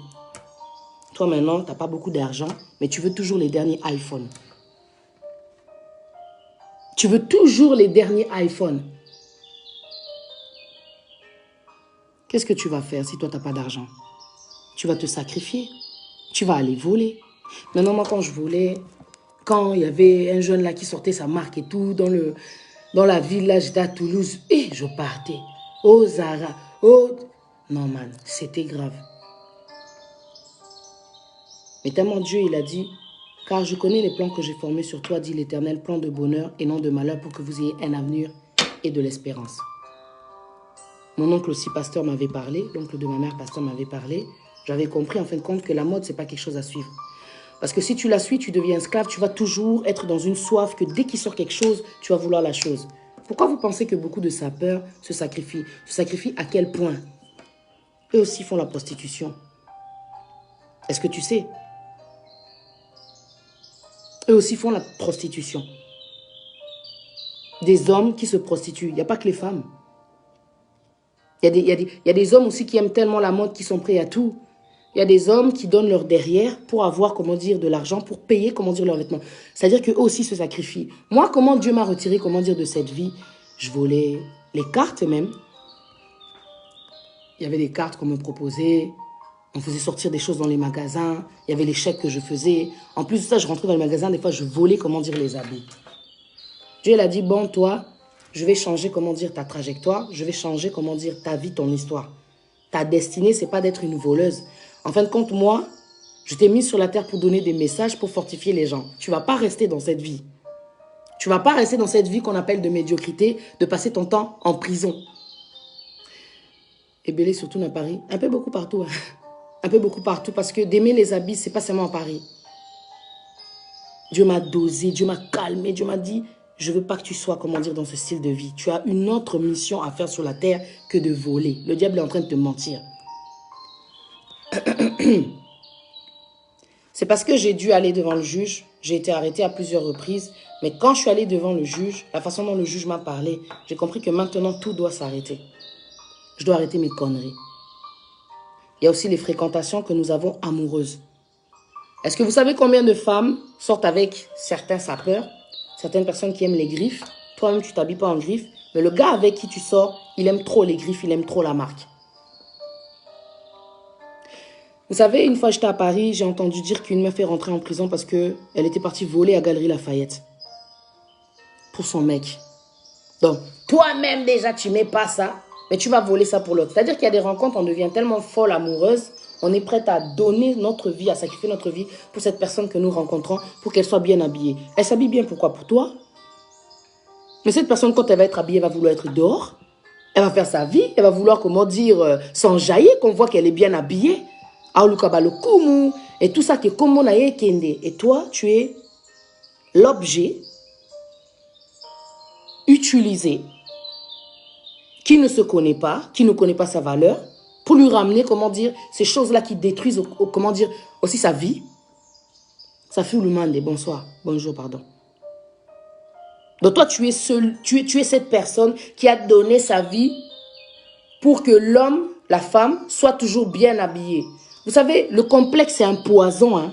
Toi, maintenant, tu n'as pas beaucoup d'argent, mais tu veux toujours les derniers iPhones. Tu veux toujours les derniers iPhones. Qu'est-ce que tu vas faire si toi, tu n'as pas d'argent? Tu vas te sacrifier. Tu vas aller voler. Maintenant, moi, quand je volais, quand il y avait un jeune là qui sortait sa marque et tout, dans la ville, là, j'étais à Toulouse, et je partais. Oh, Zara, oh... Non, man, c'était grave. Mais tellement Dieu, il a dit, car je connais les plans que j'ai formés sur toi, dit l'Éternel, plans de bonheur et non de malheur, pour que vous ayez un avenir et de l'espérance. Mon oncle aussi, pasteur, m'avait parlé, l'oncle de ma mère, pasteur, m'avait parlé. J'avais compris, en fin de compte, que la mode, ce n'est pas quelque chose à suivre. Parce que si tu la suis, tu deviens esclave, tu vas toujours être dans une soif que dès qu'il sort quelque chose, tu vas vouloir la chose. Pourquoi vous pensez que beaucoup de sapeurs se sacrifient? Se sacrifient à quel point? Eux aussi font la prostitution. Est-ce que tu sais? Eux aussi font la prostitution. Des hommes qui se prostituent. Il n'y a pas que les femmes. Il y a des hommes aussi qui aiment tellement la mode qu'ils sont prêts à tout. Il y a des hommes qui donnent leur derrière pour avoir, comment dire, de l'argent, pour payer, comment dire, leurs vêtements. C'est-à-dire qu'eux aussi se sacrifient. Moi, comment Dieu m'a retiré, comment dire, de cette vie? Je volais les cartes même. Il y avait des cartes qu'on me proposait. On faisait sortir des choses dans les magasins. Il y avait les chèques que je faisais. En plus de ça, je rentrais dans les magasins. Des fois, je volais, comment dire, les habits. Dieu, il a dit, bon, toi, je vais changer, comment dire, ta trajectoire. Je vais changer, comment dire, ta vie, ton histoire. Ta destinée, c'est pas d'être une voleuse. En fin de compte, moi, je t'ai mis sur la terre pour donner des messages, pour fortifier les gens. Tu vas pas rester dans cette vie. Tu vas pas rester dans cette vie qu'on appelle de médiocrité, de passer ton temps en prison. Et Bélé, surtout à Paris. Un peu beaucoup partout. Hein. Un peu beaucoup partout. Parce que d'aimer les habits, c'est pas seulement à Paris. Dieu m'a dosé, Dieu m'a calmé, Dieu m'a dit, je veux pas que tu sois, comment dire, dans ce style de vie. Tu as une autre mission à faire sur la terre que de voler. Le diable est en train de te mentir. C'est parce que j'ai dû aller devant le juge. J'ai été arrêtée à plusieurs reprises. Mais quand je suis allée devant le juge, la façon dont le juge m'a parlé, j'ai compris que maintenant, tout doit s'arrêter. Je dois arrêter mes conneries. Il y a aussi les fréquentations que nous avons amoureuses. Est-ce que vous savez combien de femmes sortent avec certains sapeurs, certaines personnes qui aiment les griffes? Toi-même, tu ne t'habilles pas en griffes. Mais le gars avec qui tu sors, il aime trop les griffes, il aime trop la marque. Vous savez, une fois j'étais à Paris, j'ai entendu dire qu'une meuf est rentrée en prison parce qu'elle était partie voler à Galerie Lafayette. Pour son mec. Donc, toi-même déjà, tu ne mets pas ça, mais tu vas voler ça pour l'autre. C'est-à-dire qu'il y a des rencontres, on devient tellement folle, amoureuse, on est prête à donner notre vie, à sacrifier notre vie pour cette personne que nous rencontrons, pour qu'elle soit bien habillée. Elle s'habille bien, pourquoi? Pour toi. Mais cette personne, quand elle va être habillée, elle va vouloir être dehors. Elle va faire sa vie, elle va vouloir, comment dire, s'enjailler, qu'on voit qu'elle est bien habillée. Et tout ça qui est comme on a kende. Et toi, tu es l'objet utilisé qui ne se connaît pas, qui ne connaît pas sa valeur, pour lui ramener, comment dire, ces choses-là qui détruisent, comment dire, aussi sa vie. Ça fait le monde. Bonsoir, bonjour, pardon. Donc toi, tu es cette personne qui a donné sa vie pour que l'homme, la femme, soit toujours bien habillée. Vous savez, le complexe, c'est un poison. Hein?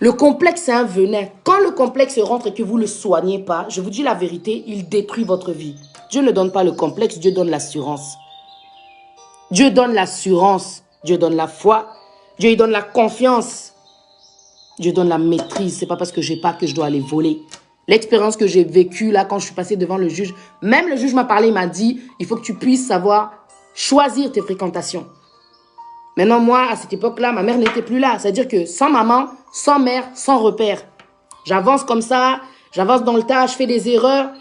Le complexe, c'est un venin. Quand le complexe rentre et que vous ne le soignez pas, je vous dis la vérité, il détruit votre vie. Dieu ne donne pas le complexe, Dieu donne l'assurance. Dieu donne l'assurance. Dieu donne la foi. Dieu donne la confiance. Dieu donne la maîtrise. Ce n'est pas parce que je n'ai pas que je dois aller voler. L'expérience que j'ai vécue là, quand je suis passée devant le juge, même le juge m'a parlé, il m'a dit, il faut que tu puisses savoir choisir tes fréquentations. Maintenant, moi, à cette époque-là, ma mère n'était plus là. C'est-à-dire que sans maman, sans mère, sans repère. J'avance comme ça, j'avance dans le tas, je fais des erreurs.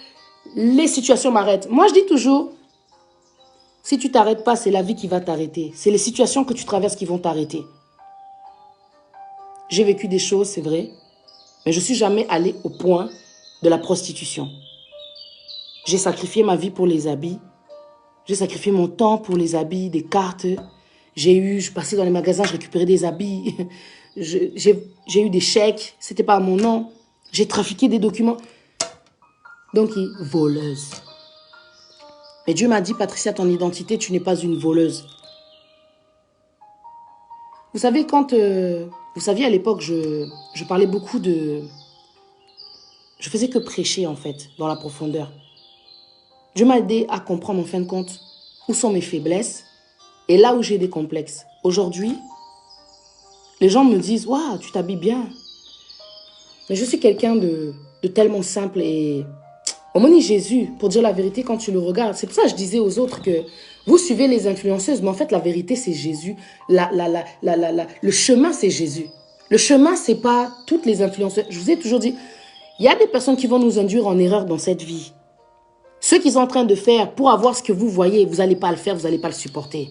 Les situations m'arrêtent. Moi, je dis toujours, si tu ne t'arrêtes pas, c'est la vie qui va t'arrêter. C'est les situations que tu traverses qui vont t'arrêter. J'ai vécu des choses, c'est vrai, mais je ne suis jamais allée au point de la prostitution. J'ai sacrifié ma vie pour les habits. J'ai sacrifié mon temps pour les habits, des cartes. Je passais dans les magasins, je récupérais des habits. J'ai eu des chèques, c'était pas à mon nom. J'ai trafiqué des documents. Donc, voleuse. Mais Dieu m'a dit, Patricia, ton identité, tu n'es pas une voleuse. Vous savez, vous saviez, à l'époque, je parlais beaucoup de... Je faisais que prêcher, en fait, dans la profondeur. Dieu m'a aidé à comprendre, en fin de compte, où sont mes faiblesses et là où j'ai des complexes. Aujourd'hui, les gens me disent, waouh, tu t'habilles bien. Mais je suis quelqu'un de tellement simple et... On m'a dit Jésus, pour dire la vérité, quand tu le regardes. C'est pour ça que je disais aux autres que vous suivez les influenceuses, mais en fait, la vérité, c'est Jésus. Le chemin, c'est Jésus. Le chemin, c'est pas toutes les influenceuses. Je vous ai toujours dit, il y a des personnes qui vont nous induire en erreur dans cette vie. Ce qu'ils sont en train de faire pour avoir ce que vous voyez, vous n'allez pas le faire, vous n'allez pas le supporter.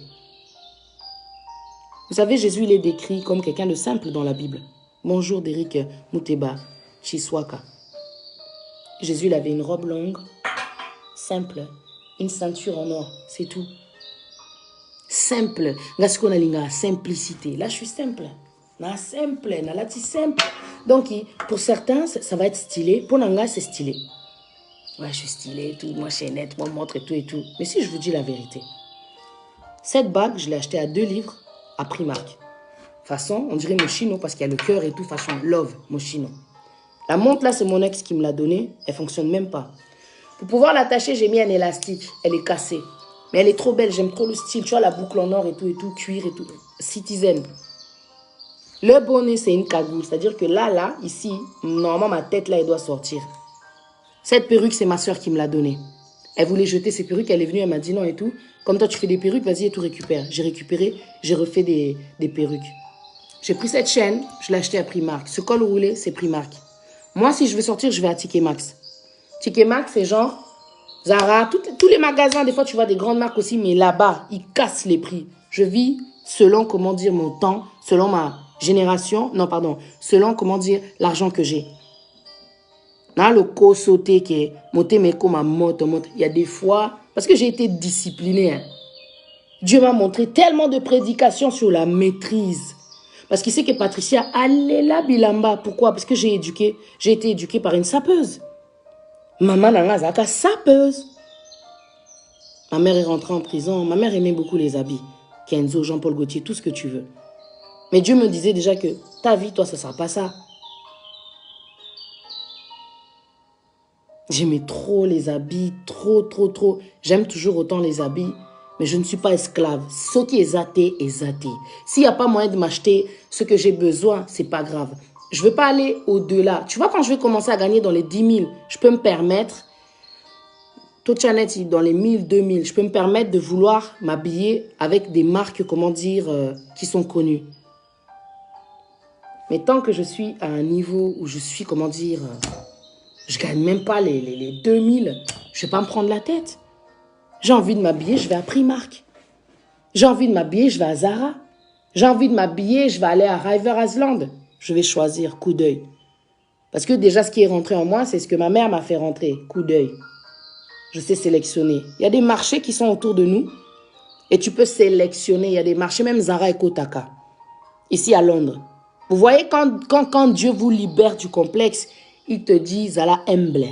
Vous savez, Jésus, il est décrit comme quelqu'un de simple dans la Bible. Bonjour, Derek Mouteba Chiswaka. Jésus, il avait une robe longue, simple, une ceinture en or, c'est tout. Simple. Simplicité. Là, je suis simple. Simple. Simple. Donc, pour certains, ça va être stylé. Pour Nanga, c'est stylé. Ouais, je suis stylé, tout. Moi, chaînette, moi, montre et tout et tout. Mais si je vous dis la vérité, cette bague, je l'ai achetée à 2 livres à Primark. Façon, on dirait Moschino parce qu'il y a le cœur et tout, façon love, Moschino. La montre là, c'est mon ex qui me l'a donnée. Elle ne fonctionne même pas. Pour pouvoir l'attacher, j'ai mis un élastique. Elle est cassée. Mais elle est trop belle. J'aime trop le style. Tu vois, la boucle en or et tout, cuir et tout. Citizen. Le bonnet, c'est une cagoule. C'est-à-dire que là, ici, normalement, ma tête, là, elle doit sortir. Cette perruque, c'est ma soeur qui me l'a donnée. Elle voulait jeter ses perruques, elle est venue, elle m'a dit non et tout. Comme toi, tu fais des perruques, vas-y et tout récupère. J'ai récupéré, j'ai refait des perruques. J'ai pris cette chaîne, je l'ai achetée à Primark. Ce col roulé, c'est Primark. Moi, si je veux sortir, je vais à Ticket Max. Ticket Max, c'est genre Zara, tous les magasins, des fois, tu vois des grandes marques aussi, mais là-bas, ils cassent les prix. Je vis selon, comment dire, mon temps, selon ma génération, non, pardon, selon, comment dire, l'argent que j'ai. Dans le co sauté qui est monté, mais comme ma moto, il y a des fois, parce que j'ai été discipliné. Hein. Dieu m'a montré tellement de prédications sur la maîtrise. Parce qu'il sait que Patricia, elle est là, Bilamba. Pourquoi? Parce que j'ai été éduquée par une sapeuse. Maman n'a pas sapeuse. Ma mère est rentrée en prison. Ma mère aimait beaucoup les habits. Kenzo, Jean-Paul Gaultier, tout ce que tu veux. Mais Dieu me disait déjà que ta vie, toi, ça ne sera pas ça. J'aimais trop les habits, trop. J'aime toujours autant les habits, mais je ne suis pas esclave. Ce qui est zaté est zaté. S'il n'y a pas moyen de m'acheter ce que j'ai besoin, c'est pas grave. Je ne veux pas aller au-delà. Tu vois, quand je vais commencer à gagner dans les 10 000, je peux me permettre, tout Chanet, dans les 1000, 2000, je peux me permettre de vouloir m'habiller avec des marques, comment dire, qui sont connues. Mais tant que je suis à un niveau où je suis, comment dire... je ne gagne même pas les 2000. Je ne vais pas me prendre la tête. J'ai envie de m'habiller, je vais à Primark. J'ai envie de m'habiller, je vais à Zara. J'ai envie de m'habiller, je vais aller à River Island. Je vais choisir, coup d'œil. Parce que déjà, ce qui est rentré en moi, c'est ce que ma mère m'a fait rentrer, coup d'œil. Je sais sélectionner. Il y a des marchés qui sont autour de nous et tu peux sélectionner. Il y a des marchés, même Zara et Kotaka, ici à Londres. Vous voyez, quand Dieu vous libère du complexe, il te dit, Zala humble.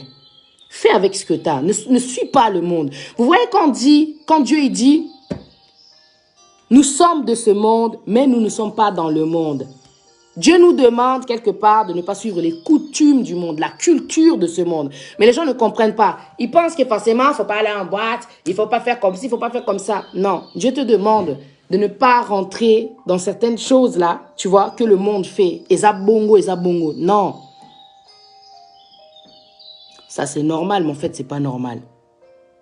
Fais avec ce que tu as. Ne suis pas le monde. Vous voyez quand Dieu il dit, nous sommes de ce monde, mais nous ne sommes pas dans le monde. Dieu nous demande quelque part de ne pas suivre les coutumes du monde, la culture de ce monde. Mais les gens ne comprennent pas. Ils pensent que forcément, il ne faut pas aller en boîte, il ne faut pas faire comme ci, il ne faut pas faire comme ça. Non, Dieu te demande de ne pas rentrer dans certaines choses-là, tu vois, que le monde fait. Ezabongo. Non. Ça, c'est normal, mais en fait, ce n'est pas normal.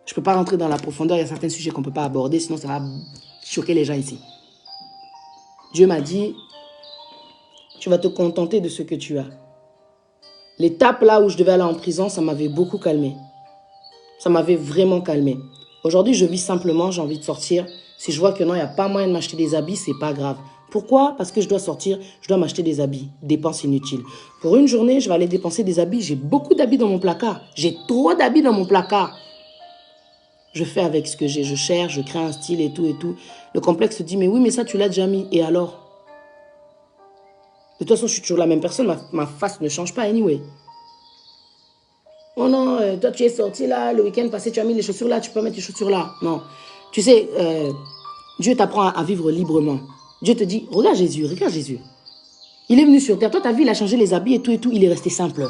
Je ne peux pas rentrer dans la profondeur. Il y a certains sujets qu'on ne peut pas aborder, sinon ça va choquer les gens ici. Dieu m'a dit, tu vas te contenter de ce que tu as. L'étape là où je devais aller en prison, ça m'avait beaucoup calmé. Ça m'avait vraiment calmé. Aujourd'hui, je vis simplement, j'ai envie de sortir. Si je vois que non, il n'y a pas moyen de m'acheter des habits, ce n'est pas grave. Pourquoi? Parce que je dois sortir, je dois m'acheter des habits. Dépenses inutiles. Pour une journée, je vais aller dépenser des habits. J'ai beaucoup d'habits dans mon placard. J'ai trop d'habits dans mon placard. Je fais avec ce que j'ai. Je cherche, je crée un style et tout et tout. Le complexe se dit, mais oui, mais ça, tu l'as déjà mis. Et alors? De toute façon, je suis toujours la même personne. Ma face ne change pas anyway. Oh non, toi, tu es sorti là, le week-end passé, tu as mis les chaussures là, tu peux mettre les chaussures là. Non. Tu sais, Dieu t'apprend à vivre librement. Dieu te dit, regarde Jésus, regarde Jésus. Il est venu sur terre. Toi, ta vie, il a changé les habits et tout, il est resté simple.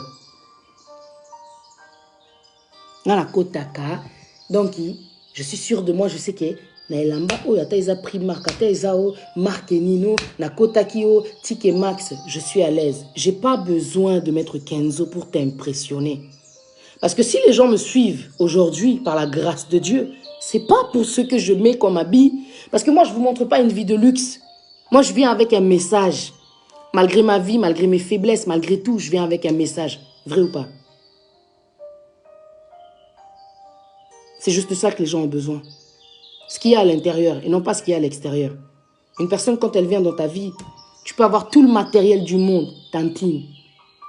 Dans la Kotaka, donc, je suis sûre de moi, je sais que Naelamba, oh, yata isa Primark, yata isa Marque Nino, na Kotakio, Ticket Max, je suis à l'aise. J'ai pas besoin de mettre Kenzo pour t'impressionner. Parce que si les gens me suivent aujourd'hui par la grâce de Dieu, c'est pas pour ce que je mets comme habit. Parce que moi, je vous montre pas une vie de luxe. Moi, je viens avec un message. Malgré ma vie, malgré mes faiblesses, malgré tout, je viens avec un message. Vrai ou pas? C'est juste ça que les gens ont besoin. Ce qu'il y a à l'intérieur et non pas ce qu'il y a à l'extérieur. Une personne, quand elle vient dans ta vie, tu peux avoir tout le matériel du monde. Tantine,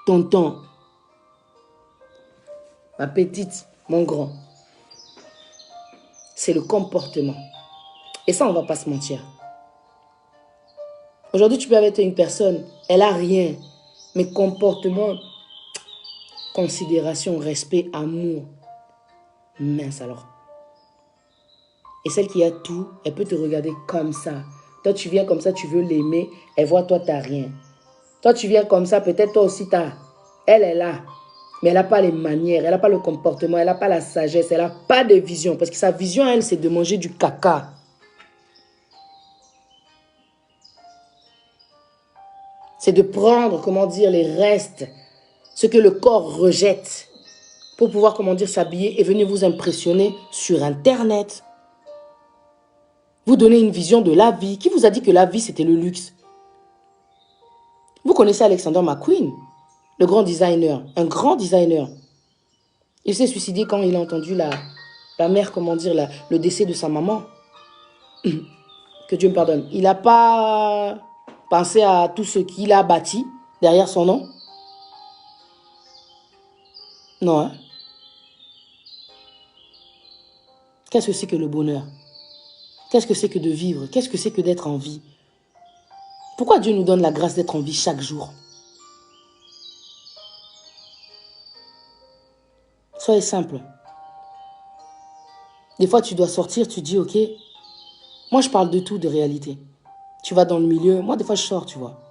tonton, ma petite, mon grand. C'est le comportement. Et ça, on ne va pas se mentir. Aujourd'hui, tu peux avoir une personne, elle n'a rien. Mais comportement, considération, respect, amour. Mince alors. Et celle qui a tout, elle peut te regarder comme ça. Toi, tu viens comme ça, tu veux l'aimer. Elle voit, toi, tu n'as rien. Toi, tu viens comme ça, peut-être toi aussi, tu as. Elle est là. Mais elle n'a pas les manières, elle n'a pas le comportement, elle n'a pas la sagesse, elle n'a pas de vision. Parce que sa vision, elle, c'est de manger du caca. C'est de prendre, comment dire, les restes, ce que le corps rejette, pour pouvoir, comment dire, s'habiller et venir vous impressionner sur Internet. Vous donner une vision de la vie. Qui vous a dit que la vie, c'était le luxe? Vous connaissez Alexander McQueen, le grand designer, un grand designer. Il s'est suicidé quand il a entendu la mère, comment dire, le décès de sa maman. Que Dieu me pardonne. Il n'a pas pensé à tout ce qu'il a bâti derrière son nom. Non, hein? Qu'est-ce que c'est que le bonheur? Qu'est-ce que c'est que de vivre? Qu'est-ce que c'est que d'être en vie? Pourquoi Dieu nous donne la grâce d'être en vie chaque jour? Soyez simple. Des fois, tu dois sortir, tu dis, ok, moi, je parle de tout, de réalité. Tu vas dans le milieu, moi, des fois, je sors, tu vois.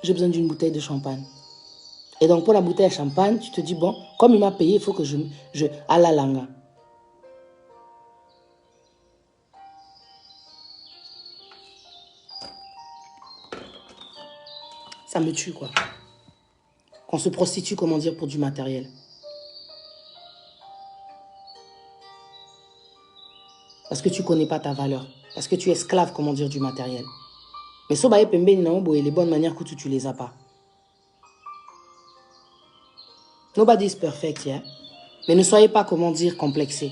J'ai besoin d'une bouteille de champagne. Et donc, pour la bouteille de champagne, tu te dis, bon, comme il m'a payé, il faut que je à la langa. Ça me tue, quoi. Qu'on se prostitue, comment dire, pour du matériel. Parce que tu ne connais pas ta valeur. Parce que tu es esclave, comment dire, du matériel. Mais so baye pembe ni les bonnes manières que tu les as pas. Nobody is perfect, yeah? Mais ne soyez pas, comment dire, complexés.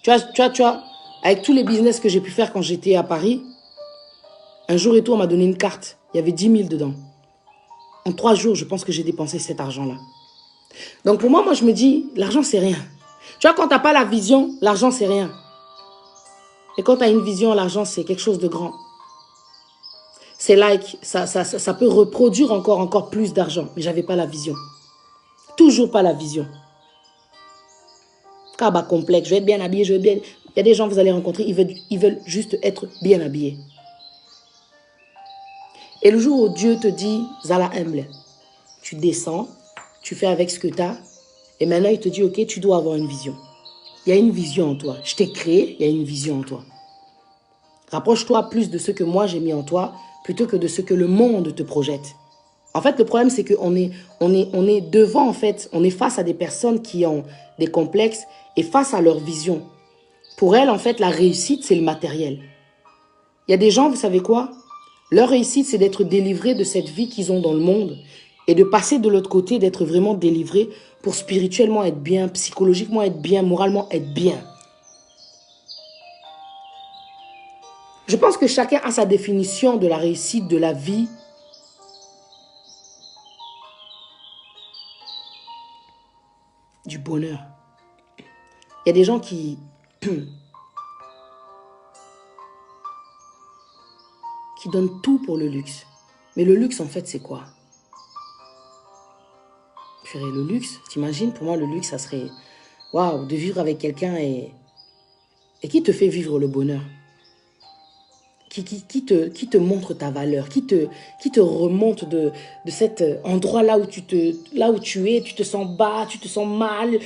Tu vois, avec tous les business que j'ai pu faire quand j'étais à Paris, un jour et tout, on m'a donné une carte. Il y avait 10 000 dedans. En 3 jours, je pense que j'ai dépensé cet argent-là. Donc pour moi, je me dis, l'argent, c'est rien. Tu vois, quand tu n'as pas la vision, l'argent, c'est rien. Et quand tu as une vision, l'argent, c'est quelque chose de grand. C'est like, ça peut reproduire encore plus d'argent. Mais je n'avais pas la vision. Toujours pas la vision. Kaba complexe, je vais être bien habillé, je vais bien... Il y a des gens que vous allez rencontrer, ils veulent juste être bien habillés. Et le jour où Dieu te dit, Zala humble, tu descends, tu fais avec ce que tu as, et maintenant il te dit, ok, tu dois avoir une vision. Il y a une vision en toi. Je t'ai créé, il y a une vision en toi. Rapproche-toi plus de ce que moi j'ai mis en toi, plutôt que de ce que le monde te projette. En fait, le problème, c'est qu'on est, on est devant, en fait, on est face à des personnes qui ont des complexes et face à leur vision. Pour elles, en fait, la réussite, c'est le matériel. Il y a des gens, vous savez quoi? Leur réussite, c'est d'être délivrés de cette vie qu'ils ont dans le monde et de passer de l'autre côté, d'être vraiment délivrés pour spirituellement être bien, psychologiquement être bien, moralement être bien. Je pense que chacun a sa définition de la réussite, de la vie. Du bonheur. Il y a des gens qui donnent tout pour le luxe. Mais le luxe, en fait, c'est quoi? Le luxe, t'imagines, pour moi, le luxe, ça serait waouh, de vivre avec quelqu'un et qui te fait vivre le bonheur. Qui te montre ta valeur, qui te remonte de cet endroit-là où tu es, tu te sens bas, tu te sens mal.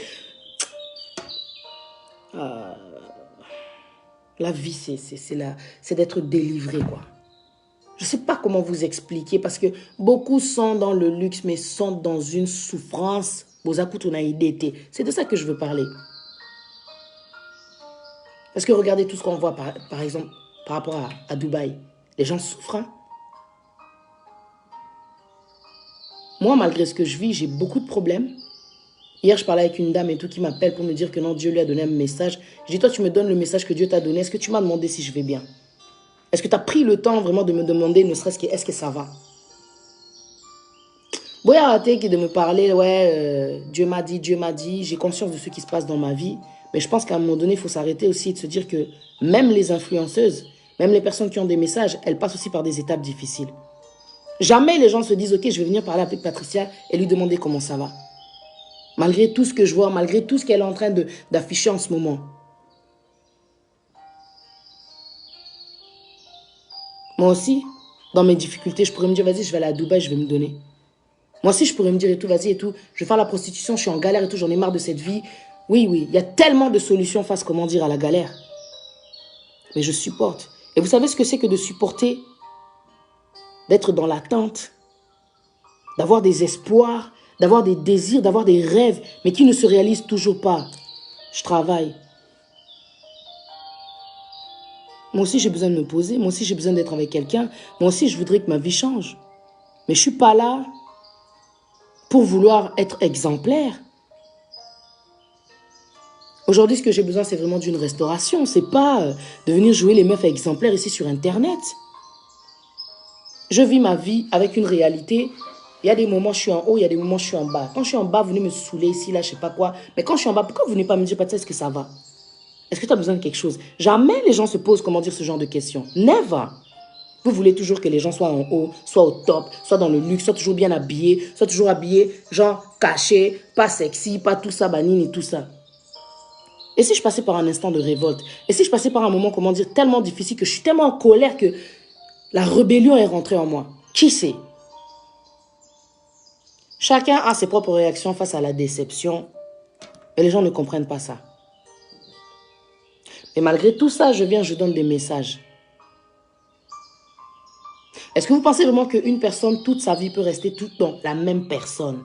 La vie, c'est d'être délivré, quoi. Je ne sais pas comment vous expliquer parce que beaucoup sont dans le luxe, mais sont dans une souffrance. C'est de ça que je veux parler. Parce que regardez tout ce qu'on voit, par exemple, par rapport à Dubaï. Les gens souffrent. Hein? Moi, malgré ce que je vis, j'ai beaucoup de problèmes. Hier, je parlais avec une dame et tout qui m'appelle pour me dire que non, Dieu lui a donné un message. Je dis, toi, tu me donnes le message que Dieu t'a donné. Est-ce que tu m'as demandé si je vais bien? Est-ce que tu as pris le temps vraiment de me demander, ne serait-ce que, est-ce que ça va? Boy, arrêtez de me parler, ouais, Dieu m'a dit, j'ai conscience de ce qui se passe dans ma vie. Mais je pense qu'à un moment donné, il faut s'arrêter aussi et de se dire que même les influenceuses, même les personnes qui ont des messages, elles passent aussi par des étapes difficiles. Jamais les gens se disent, ok, je vais venir parler avec Patricia et lui demander comment ça va. Malgré tout ce que je vois, malgré tout ce qu'elle est en train d'afficher en ce moment. Moi aussi, dans mes difficultés, je pourrais me dire, vas-y, je vais aller à Dubaï, je vais me donner. Moi aussi, je pourrais me dire et tout, vas-y et tout, je vais faire la prostitution, je suis en galère et tout, j'en ai marre de cette vie. Oui, il y a tellement de solutions face, comment dire, à la galère. Mais je supporte. Et vous savez ce que c'est que de supporter? d'être dans l'attente, d'avoir des espoirs, d'avoir des désirs, d'avoir des rêves, mais qui ne se réalisent toujours pas. Je travaille. Moi aussi, j'ai besoin de me poser. Moi aussi, j'ai besoin d'être avec quelqu'un. Moi aussi, je voudrais que ma vie change. Mais je ne suis pas là pour vouloir être exemplaire. Aujourd'hui, ce que j'ai besoin, c'est vraiment d'une restauration. Ce n'est pas de venir jouer les meufs exemplaires ici sur Internet. Je vis ma vie avec une réalité. Il y a des moments, je suis en haut, il y a des moments, je suis en bas. Quand je suis en bas, vous venez me saouler ici, là, je ne sais pas quoi. Mais quand je suis en bas, pourquoi vous ne venez pas me dire, est-ce que ça va? Est-ce que tu as besoin de quelque chose? Jamais les gens se posent, comment dire, ce genre de questions. Never. Vous voulez toujours que les gens soient en haut, soient au top, soient dans le luxe, soient toujours bien habillés, soient toujours habillés, genre cachés, pas sexy, pas tout ça, banine et tout ça. Et si je passais par un instant de révolte? Et si je passais par un moment, comment dire, tellement difficile que je suis tellement en colère que la rébellion est rentrée en moi? Qui sait? Chacun a ses propres réactions face à la déception. Et les gens ne comprennent pas ça. Mais malgré tout ça, je donne des messages. Est-ce que vous pensez vraiment qu'une personne, toute sa vie, peut rester tout le temps la même personne?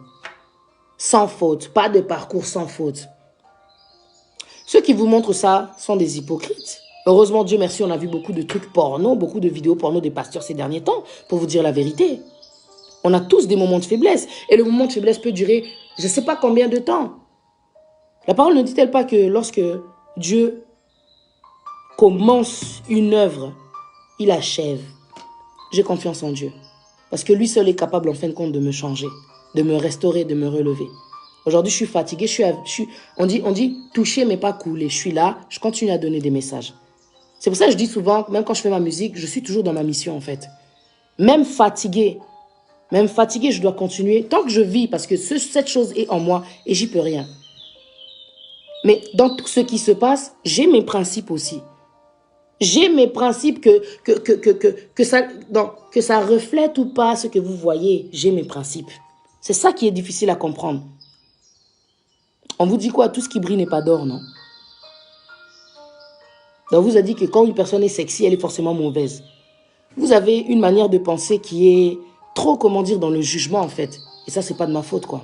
Sans faute, pas de parcours sans faute. Ceux qui vous montrent ça sont des hypocrites. Heureusement, Dieu merci, on a vu beaucoup de trucs porno, beaucoup de vidéos porno des pasteurs ces derniers temps, pour vous dire la vérité. On a tous des moments de faiblesse. Et le moment de faiblesse peut durer je ne sais pas combien de temps. La parole ne dit-elle pas que lorsque Dieu commence une œuvre, il achève? J'ai confiance en Dieu. Parce que lui seul est capable en fin de compte de me changer, de me restaurer, de me relever. Aujourd'hui, je suis fatiguée, on dit toucher mais pas couler. Je suis là, je continue à donner des messages. C'est pour ça que je dis souvent, même quand je fais ma musique, je suis toujours dans ma mission en fait. Même fatiguée, je dois continuer tant que je vis parce que cette chose est en moi et j'y peux rien. Mais dans tout ce qui se passe, j'ai mes principes aussi. J'ai mes principes que ça reflète ou pas ce que vous voyez. J'ai mes principes. C'est ça qui est difficile à comprendre. On vous dit quoi? Tout ce qui brille n'est pas d'or, non? Donc, on vous a dit que quand une personne est sexy, elle est forcément mauvaise. Vous avez une manière de penser qui est trop, comment dire, dans le jugement, en fait. Et ça, c'est pas de ma faute, quoi.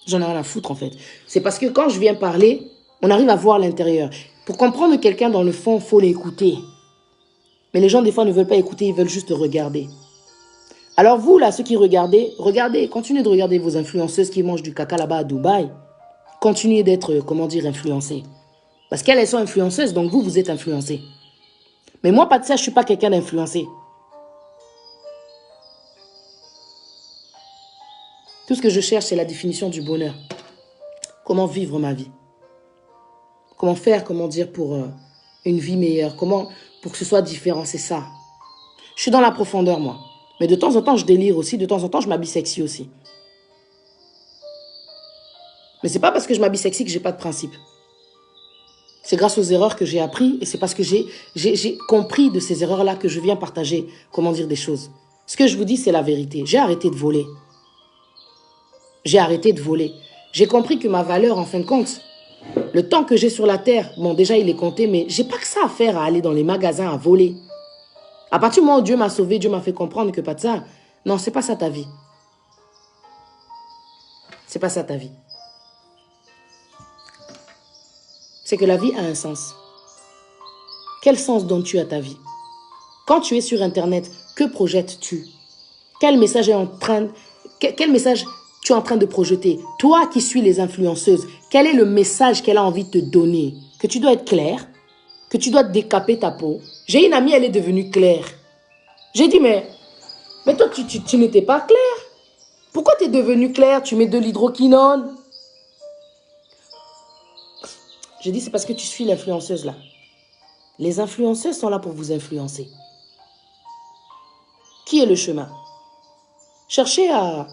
J'en ai rien à foutre, en fait. C'est parce que quand je viens parler, on arrive à voir l'intérieur. Pour comprendre quelqu'un dans le fond, il faut l'écouter. Mais les gens, des fois, ne veulent pas écouter, ils veulent juste regarder. Alors vous, là, ceux qui regardez, continuez de regarder vos influenceuses qui mangent du caca là-bas à Dubaï. Continuez d'être, comment dire, influencés. Parce qu'elles sont influenceuses, donc vous êtes influencés. Mais moi, pas de ça, je ne suis pas quelqu'un d'influencé. Tout ce que je cherche, c'est la définition du bonheur. Comment vivre ma vie? Comment faire, comment dire, pour une vie meilleure? Comment, pour que ce soit différent, c'est ça. Je suis dans la profondeur, moi. Mais de temps en temps, je délire aussi. De temps en temps, je m'habille sexy aussi. Mais c'est pas parce que je m'habille sexy que j'ai pas de principe. C'est grâce aux erreurs que j'ai appris et c'est parce que j'ai compris de ces erreurs-là que je viens partager, comment dire, des choses. Ce que je vous dis, c'est la vérité. J'ai arrêté de voler. J'ai arrêté de voler. J'ai compris que ma valeur, en fin de compte, le temps que j'ai sur la terre, bon, déjà, il est compté, mais j'ai pas que ça à faire à aller dans les magasins à voler. À partir du moment où Dieu m'a sauvé, Dieu m'a fait comprendre que pas de ça. Non, c'est pas ça ta vie. C'est pas ça ta vie. C'est que la vie a un sens. Quel sens donnes-tu à ta vie? Quand tu es sur Internet, que projettes-tu? Quel message quel message tu es en train de projeter? Toi qui suis les influenceuses, quel est le message qu'elle a envie de te donner? Que tu dois être clair, que tu dois décaper ta peau. J'ai une amie, elle est devenue claire. J'ai dit, mais toi, tu n'étais pas claire. Pourquoi tu es devenue claire? Tu mets de l'hydroquinone. J'ai dit, c'est parce que tu suis l'influenceuse là. Les influenceuses sont là pour vous influencer. Qui est le chemin? Cherchez à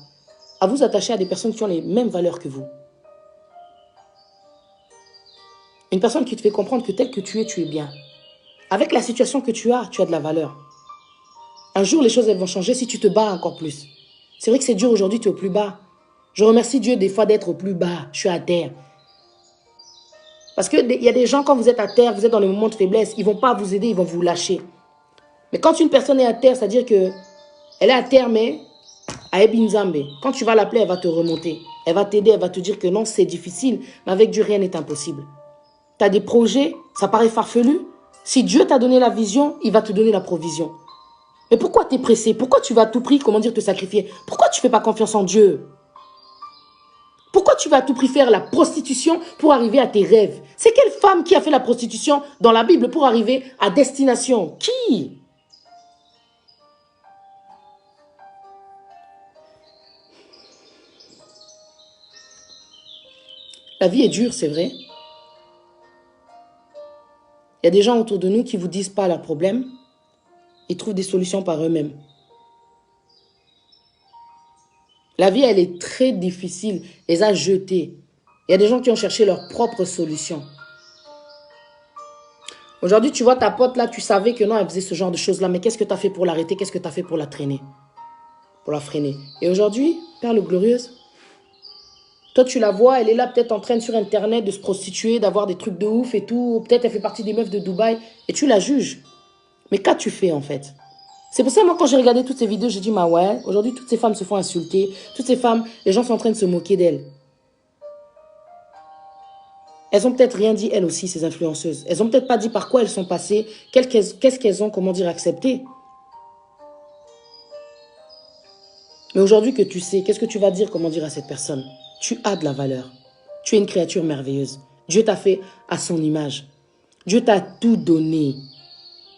vous attacher à des personnes qui ont les mêmes valeurs que vous. Une personne qui te fait comprendre que tel que tu es bien. Avec la situation que tu as de la valeur. Un jour, les choses elles vont changer si tu te bats encore plus. C'est vrai que c'est dur aujourd'hui, tu es au plus bas. Je remercie Dieu des fois d'être au plus bas. Je suis à terre. Parce qu'il y a des gens, quand vous êtes à terre, vous êtes dans les moments de faiblesse, ils ne vont pas vous aider, ils vont vous lâcher. Mais quand une personne est à terre, c'est-à-dire que elle est à terre, mais à Ebinzambe. Quand tu vas l'appeler, elle va te remonter. Elle va t'aider, elle va te dire que non, c'est difficile, mais avec Dieu, rien n'est impossible. Tu as des projets, ça paraît farfelu. Si Dieu t'a donné la vision, il va te donner la provision. Mais pourquoi tu es pressé? Pourquoi tu vas à tout prix, comment dire, te sacrifier? Pourquoi tu ne fais pas confiance en Dieu? Pourquoi tu vas à tout prix faire la prostitution pour arriver à tes rêves? C'est quelle femme qui a fait la prostitution dans la Bible pour arriver à destination? Qui? La vie est dure, c'est vrai. Il y a des gens autour de nous qui ne vous disent pas leurs problèmes. Ils trouvent des solutions par eux-mêmes. La vie, elle est très difficile. Elle les a jetés. Il y a des gens qui ont cherché leurs propres solutions. Aujourd'hui, tu vois ta pote là, tu savais que non, elle faisait ce genre de choses-là. Mais qu'est-ce que tu as fait pour l'arrêter? Qu'est-ce que tu as fait pour la traîner? Pour la freiner. Et aujourd'hui, Perle glorieuse, toi, tu la vois, elle est là peut-être en train sur Internet de se prostituer, d'avoir des trucs de ouf et tout. Peut-être elle fait partie des meufs de Dubaï. Et tu la juges. Mais qu'as-tu fait en fait? C'est pour ça, moi, quand j'ai regardé toutes ces vidéos, j'ai dit, bah ouais, aujourd'hui, toutes ces femmes se font insulter. Toutes ces femmes, les gens sont en train de se moquer d'elles. Elles ont peut-être rien dit, elles aussi, ces influenceuses. Elles ont peut-être pas dit par quoi elles sont passées, qu'est-ce qu'elles ont, comment dire, accepté. Mais aujourd'hui que tu sais, qu'est-ce que tu vas dire, comment dire à cette personne? Tu as de la valeur. Tu es une créature merveilleuse. Dieu t'a fait à son image. Dieu t'a tout donné.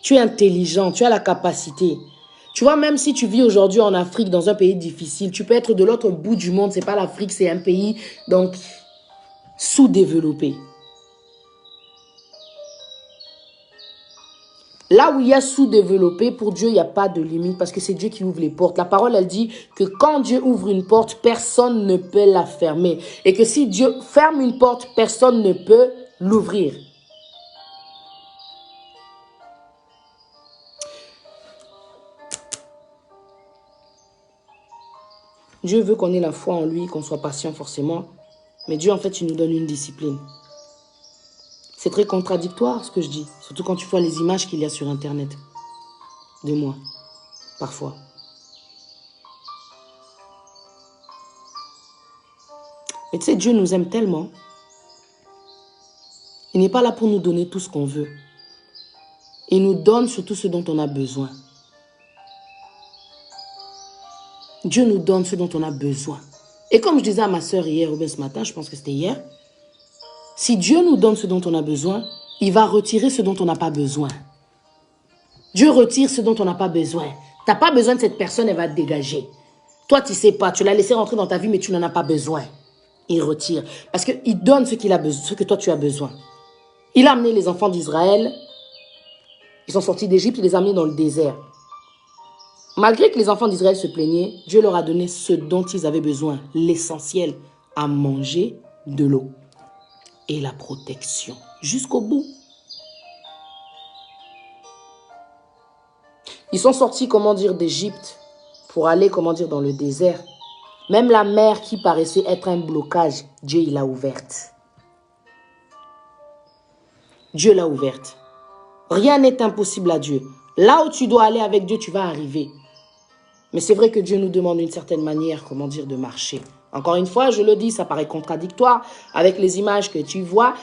Tu es intelligent, tu as la capacité. Tu vois, même si tu vis aujourd'hui en Afrique, dans un pays difficile, tu peux être de l'autre bout du monde. C'est pas l'Afrique, c'est un pays donc sous-développé. Là où il y a sous-développé, pour Dieu, il n'y a pas de limite parce que c'est Dieu qui ouvre les portes. La parole, elle dit que quand Dieu ouvre une porte, personne ne peut la fermer. Et que si Dieu ferme une porte, personne ne peut l'ouvrir. Dieu veut qu'on ait la foi en lui, qu'on soit patient forcément. Mais Dieu, en fait, il nous donne une discipline. C'est très contradictoire ce que je dis. Surtout quand tu vois les images qu'il y a sur Internet. De moi. Parfois. Mais tu sais, Dieu nous aime tellement. Il n'est pas là pour nous donner tout ce qu'on veut. Il nous donne surtout ce dont on a besoin. Dieu nous donne ce dont on a besoin. Et comme je disais à ma soeur hier ou bien ce matin, je pense que c'était hier, si Dieu nous donne ce dont on a besoin, il va retirer ce dont on n'a pas besoin. Dieu retire ce dont on n'a pas besoin. Tu n'as pas besoin de cette personne, elle va te dégager. Toi, tu ne sais pas, tu l'as laissé rentrer dans ta vie, mais tu n'en as pas besoin. Il retire. Parce qu'il donne ce qu'il a besoin, ce que toi tu as besoin. Il a amené les enfants d'Israël, ils sont sortis d'Égypte, il les a amenés dans le désert. Malgré que les enfants d'Israël se plaignaient, Dieu leur a donné ce dont ils avaient besoin, l'essentiel, à manger, de l'eau et la protection, jusqu'au bout. Ils sont sortis, comment dire, d'Égypte pour aller, comment dire, dans le désert. Même la mer qui paraissait être un blocage, Dieu il l'a ouverte. Dieu l'a ouverte. Rien n'est impossible à Dieu. Là où tu dois aller avec Dieu, tu vas arriver. Mais c'est vrai que Dieu nous demande d'une certaine manière, comment dire, de marcher. Encore une fois, je le dis, ça paraît contradictoire avec les images que tu vois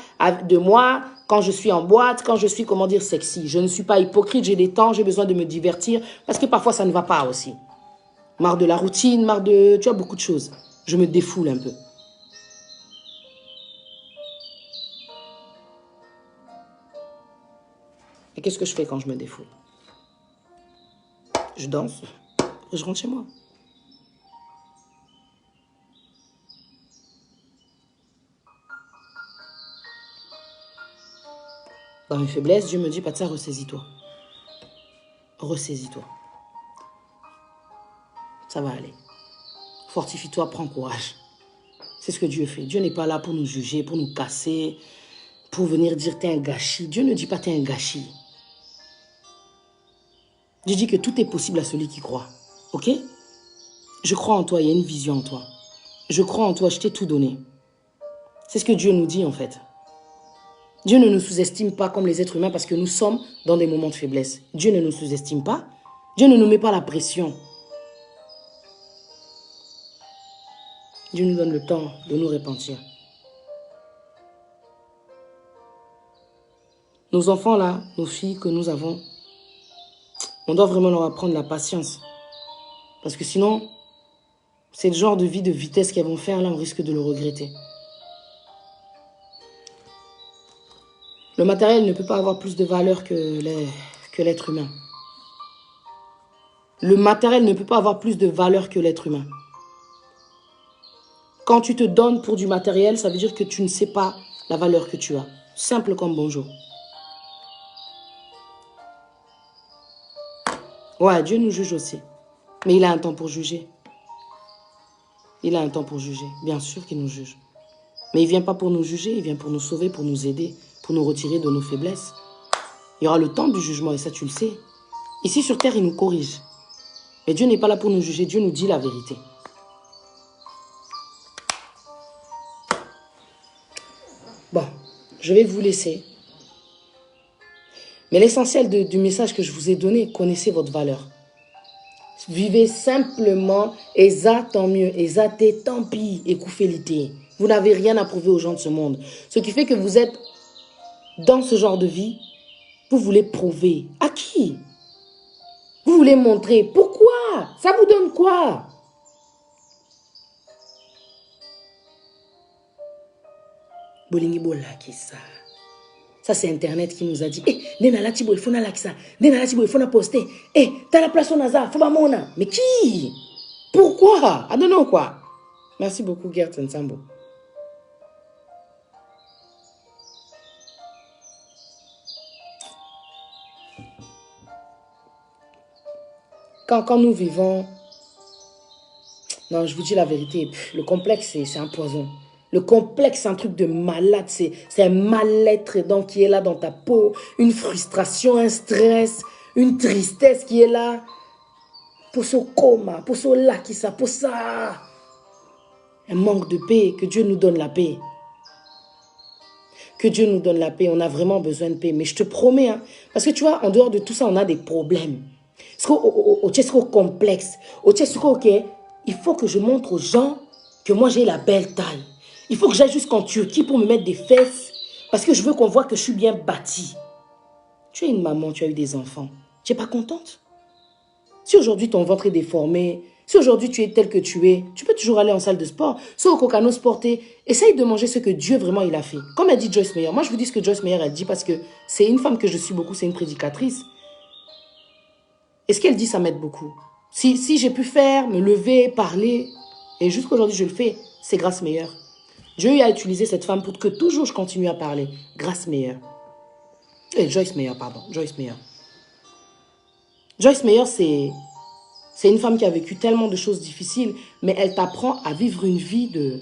de moi quand je suis en boîte, quand je suis, comment dire, sexy. Je ne suis pas hypocrite, j'ai des temps, j'ai besoin de me divertir parce que parfois ça ne va pas aussi. Marre de la routine, marre de, tu vois, beaucoup de choses. Je me défoule un peu. Et qu'est-ce que je fais quand je me défoule? Je danse, je rentre chez moi. Dans mes faiblesses, Dieu me dit, Patsa, ressaisis-toi. Ressaisis-toi. Ça va aller. Fortifie-toi, prends courage. C'est ce que Dieu fait. Dieu n'est pas là pour nous juger, pour nous casser, pour venir dire t'es un gâchis. Dieu ne dit pas t'es un gâchis. Dieu dit que tout est possible à celui qui croit. Ok? Je crois en toi, il y a une vision en toi. Je crois en toi, je t'ai tout donné. C'est ce que Dieu nous dit en fait. Dieu ne nous sous-estime pas comme les êtres humains parce que nous sommes dans des moments de faiblesse. Dieu ne nous sous-estime pas. Dieu ne nous met pas la pression. Dieu nous donne le temps de nous repentir. Nos enfants là, nos filles que nous avons, on doit vraiment leur apprendre la patience. Parce que sinon, c'est le genre de vie de vitesse qu'elles vont faire là, on risque de le regretter. Le matériel ne peut pas avoir plus de valeur que l'être humain. Le matériel ne peut pas avoir plus de valeur que l'être humain. Quand tu te donnes pour du matériel, ça veut dire que tu ne sais pas la valeur que tu as. Simple comme bonjour. Ouais, Dieu nous juge aussi. Mais il a un temps pour juger. Il a un temps pour juger. Bien sûr qu'il nous juge. Mais il ne vient pas pour nous juger, il vient pour nous sauver, pour nous aider, pour nous retirer de nos faiblesses. Il y aura le temps du jugement et ça tu le sais. Ici sur terre, il nous corrige. Mais Dieu n'est pas là pour nous juger, Dieu nous dit la vérité. Bon, je vais vous laisser. Mais l'essentiel du message que je vous ai donné, connaissez votre valeur. Vivez simplement, et ça tant mieux, et ça tant pis, et koufélité. Vous n'avez rien à prouver aux gens de ce monde. Ce qui fait que vous êtes dans ce genre de vie, vous voulez prouver. À qui? Vous voulez montrer. Pourquoi? Ça vous donne quoi? Bolingi bola qui ça. Ça, c'est Internet qui nous a dit, eh, nena la tibo, il faut na ça. Nena la tibo, il faut na poster. Eh, t'as la place au Naza, faut pas mona. Mais qui? Pourquoi? I don't know quoi. Merci beaucoup, Gert Nsambo. Quand nous vivons, non, je vous dis la vérité, le complexe, c'est un poison. Le complexe, c'est un truc de malade, c'est un mal-être donc qui est là dans ta peau, une frustration, un stress, une tristesse qui est là. Pour ce coma, pour ce là qui ça, pour ça. Un manque de paix, que Dieu nous donne la paix. Que Dieu nous donne la paix, on a vraiment besoin de paix. Mais je te promets, hein, parce que tu vois, en dehors de tout ça, on a des problèmes. Au complexe, il faut que je montre aux gens que moi j'ai la belle taille. Il faut que j'aille jusqu'en Turquie pour me mettre des fesses parce que je veux qu'on voit que je suis bien bâtie. Tu es une maman, tu as eu des enfants. Tu n'es pas contente? Si aujourd'hui ton ventre est déformé, si aujourd'hui tu es tel que tu es, tu peux toujours aller en salle de sport. Si au cocano sporté, essaye de manger ce que Dieu vraiment il a fait. Comme a dit Joyce Meyer. Moi je vous dis ce que Joyce Meyer elle dit parce que c'est une femme que je suis beaucoup, c'est une prédicatrice. Et ce qu'elle dit, ça m'aide beaucoup. Si j'ai pu faire, me lever, parler, et jusqu'aujourd'hui je le fais, c'est grâce Meyer. Dieu a utilisé cette femme pour que toujours je continue à parler. Grâce Meyer. Joyce Meyer, pardon. Joyce Meyer. Joyce Meyer, c'est une femme qui a vécu tellement de choses difficiles, mais elle t'apprend à vivre une vie de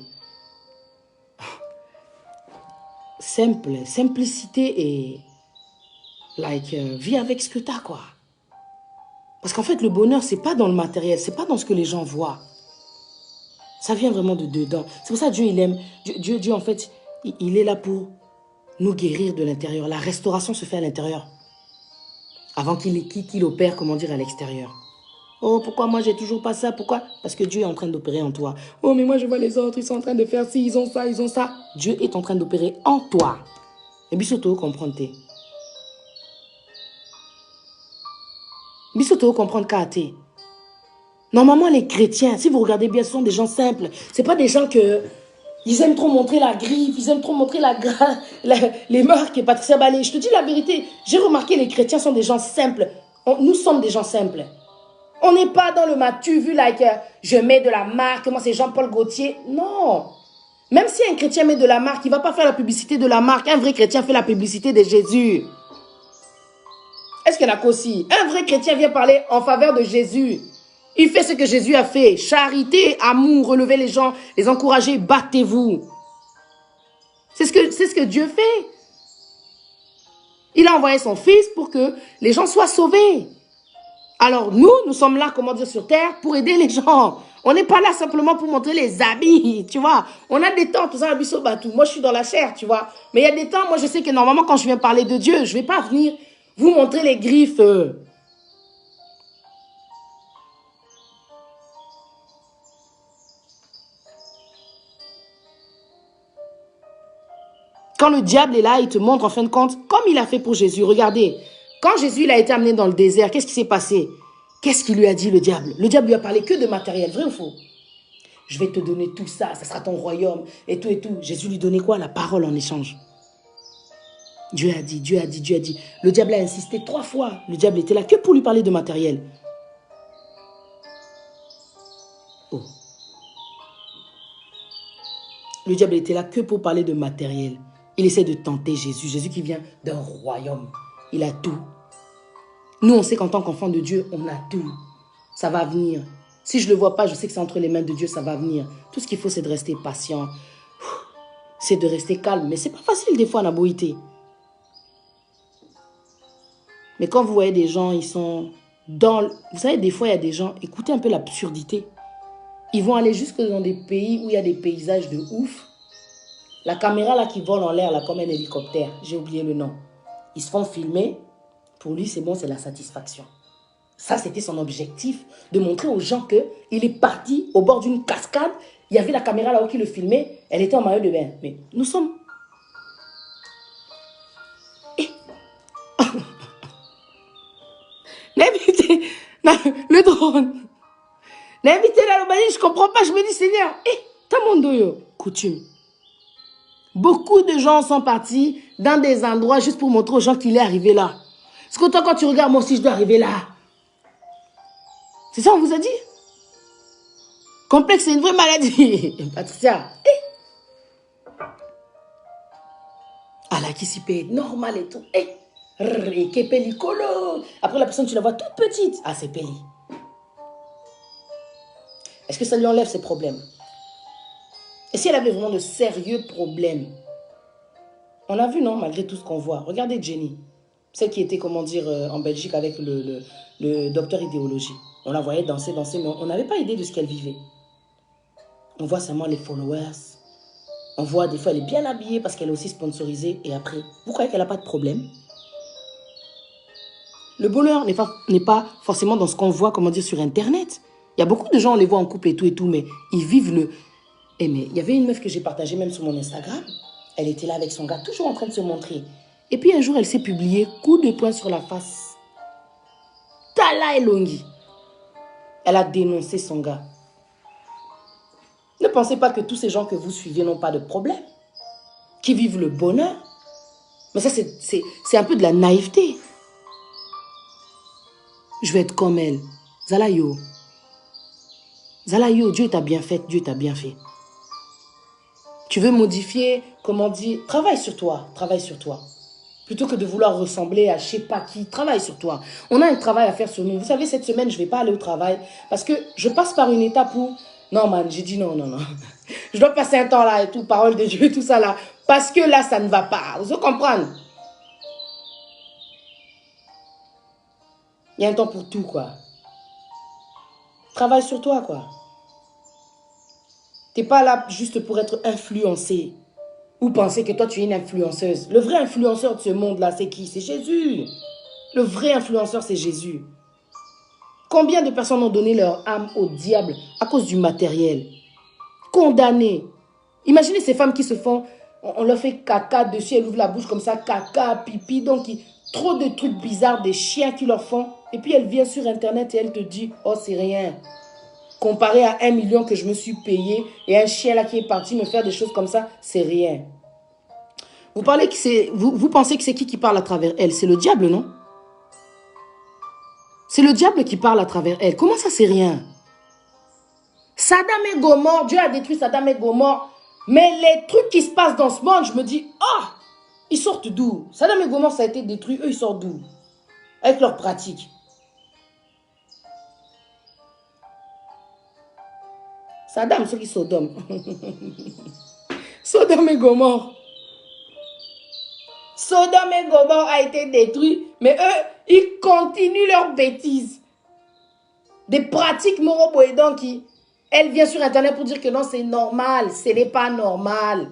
simplicité et vis avec ce que tu as, quoi. Parce qu'en fait, le bonheur, c'est pas dans le matériel, c'est pas dans ce que les gens voient. Ça vient vraiment de dedans. C'est pour ça que Dieu, il aime. Dieu en fait, il est là pour nous guérir de l'intérieur. La restauration se fait à l'intérieur. Avant qu'il opère, comment dire, à l'extérieur. Oh, pourquoi moi, j'ai toujours pas ça? Pourquoi? Parce que Dieu est en train d'opérer en toi. Oh, mais moi, je vois les autres, ils sont en train de faire ci, ils ont ça, ils ont ça. Dieu est en train d'opérer en toi. Et puis surtout, comprendre. Bisoto comprendre KT. Normalement, les chrétiens, si vous regardez bien, ce sont des gens simples. Ce pas des gens que... Ils aiment trop montrer la griffe, ils aiment trop montrer les marques et Patricia Ballet. Je te dis la vérité, j'ai remarqué les chrétiens sont des gens simples. Nous sommes des gens simples. On n'est pas dans le matu vu, je mets de la marque, moi c'est Jean-Paul Gaultier. Non. Même si un chrétien met de la marque, il ne va pas faire la publicité de la marque. Un vrai chrétien fait la publicité de Jésus. Est-ce qu'il y en a qu'aussi? Un vrai chrétien vient parler en faveur de Jésus. Il fait ce que Jésus a fait. Charité, amour, relever les gens, les encourager, battez-vous. C'est ce que Dieu fait. Il a envoyé son fils pour que les gens soient sauvés. Alors nous sommes là, comment dire, sur terre pour aider les gens. On n'est pas là simplement pour montrer les habits, tu vois. On a des temps, tout ça, moi je suis dans la chair, tu vois. Mais il y a des temps, moi je sais que normalement quand je viens parler de Dieu, je ne vais pas venir vous montrer les griffes. Quand le diable est là, il te montre en fin de compte, comme il a fait pour Jésus. Regardez, quand Jésus il a été amené dans le désert, qu'est-ce qui s'est passé? Qu'est-ce qu'il lui a dit le diable? Le diable lui a parlé que de matériel, vrai ou faux? Je vais te donner tout ça, ça sera ton royaume, et tout et tout. Jésus lui donnait quoi? La parole en échange. Dieu a dit, Dieu a dit, Dieu a dit. Le diable a insisté 3 fois. Le diable était là que pour lui parler de matériel. Oh. Le diable était là que pour parler de matériel. Il essaie de tenter Jésus. Jésus qui vient d'un royaume. Il a tout. Nous, on sait qu'en tant qu'enfant de Dieu, on a tout. Ça va venir. Si je ne le vois pas, je sais que c'est entre les mains de Dieu, ça va venir. Tout ce qu'il faut, c'est de rester patient. C'est de rester calme. Mais ce n'est pas facile des fois, Naboïté. Mais quand vous voyez des gens, ils sont dans... Vous savez, des fois, il y a des gens... Écoutez un peu l'absurdité. Ils vont aller jusque dans des pays où il y a des paysages de ouf. La caméra là qui vole en l'air, là, comme un hélicoptère. J'ai oublié le nom. Ils se font filmer. Pour lui, c'est bon, c'est la satisfaction. Ça, c'était son objectif, de montrer aux gens qu'il est parti au bord d'une cascade. Il y avait la caméra là-haut qui le filmait. Elle était en maillot de bain. Mais nous sommes... L'invité, le drone. L'invité là, le je comprends pas. Je me dis, Seigneur, t'as mon doyo. Coutume. Beaucoup de gens sont partis dans des endroits juste pour montrer aux gens qu'il est arrivé là. Parce que toi, quand tu regardes, moi aussi, je dois arriver là. C'est ça, on vous a dit? Complexe, c'est une vraie maladie. Patricia. Ah là, qui s'y paye normal et tout. Après, la personne, tu la vois toute petite. Ah, c'est Péli. Est-ce que ça lui enlève ses problèmes? Et si elle avait vraiment de sérieux problèmes? On a vu, non, malgré tout ce qu'on voit. Regardez Jenny. Celle qui était, comment dire, en Belgique avec le docteur idéologie. On la voyait danser, mais on n'avait pas idée de ce qu'elle vivait. On voit seulement les followers. On voit des fois, elle est bien habillée parce qu'elle est aussi sponsorisée. Et après, vous croyez qu'elle n'a pas de problème? Le bonheur n'est pas forcément dans ce qu'on voit, comment dire, sur Internet. Il y a beaucoup de gens, on les voit en couple et tout, mais ils vivent le... Eh mais il y avait une meuf que j'ai partagée même sur mon Instagram. Elle était là avec son gars, toujours en train de se montrer. Et puis un jour, elle s'est publiée, coup de poing sur la face. Tala Elongi. Elle a dénoncé son gars. Ne pensez pas que tous ces gens que vous suivez n'ont pas de problème. Qui vivent le bonheur. Mais ça, c'est un peu de la naïveté. Je vais être comme elle. Zalayo. Zalayo, Dieu t'a bien fait, Dieu t'a bien fait. Tu veux modifier, comment dire, travaille sur toi, travaille sur toi. Plutôt que de vouloir ressembler à je sais pas qui, travaille sur toi. On a un travail à faire sur nous. Vous savez, cette semaine, je ne vais pas aller au travail parce que je passe par une étape où... Non, man, j'ai dit non. Je dois passer un temps là et tout, parole de Dieu, tout ça là. Parce que là, ça ne va pas. Vous comprenez? Il y a un temps pour tout, quoi. Travaille sur toi, quoi. Tu n'es pas là juste pour être influencé. Ou penser que toi, tu es une influenceuse. Le vrai influenceur de ce monde-là, c'est qui? C'est Jésus. Le vrai influenceur, c'est Jésus. Combien de personnes ont donné leur âme au diable à cause du matériel? Condamnées. Imaginez ces femmes qui se font... On leur fait caca dessus, elles ouvrent la bouche comme ça, caca, pipi. Donc, trop de trucs bizarres, des chiens qui leur font. Et puis, elle vient sur Internet et elle te dit, oh, c'est rien. Comparé à 1 million que je me suis payé et un chien là qui est parti me faire des choses comme ça, c'est rien. Vous pensez que c'est qui parle à travers elle? C'est le diable, non? C'est le diable qui parle à travers elle. Comment ça, c'est rien? Saddam et Gomorrhe, Dieu a détruit Saddam et Gomorrhe. Mais les trucs qui se passent dans ce monde, je me dis, ah, ils sortent d'où? Saddam et Gomorrhe, ça a été détruit, eux, ils sortent d'où? Avec leurs pratiques. Saddam, ceux qui Sodome. Sodome et Gomorrhe. Sodome et Gomorrhe a été détruit, mais eux, ils continuent leurs bêtises. Des pratiques moroboédans qui, elle vient sur Internet pour dire que non, c'est normal. Ce n'est pas normal.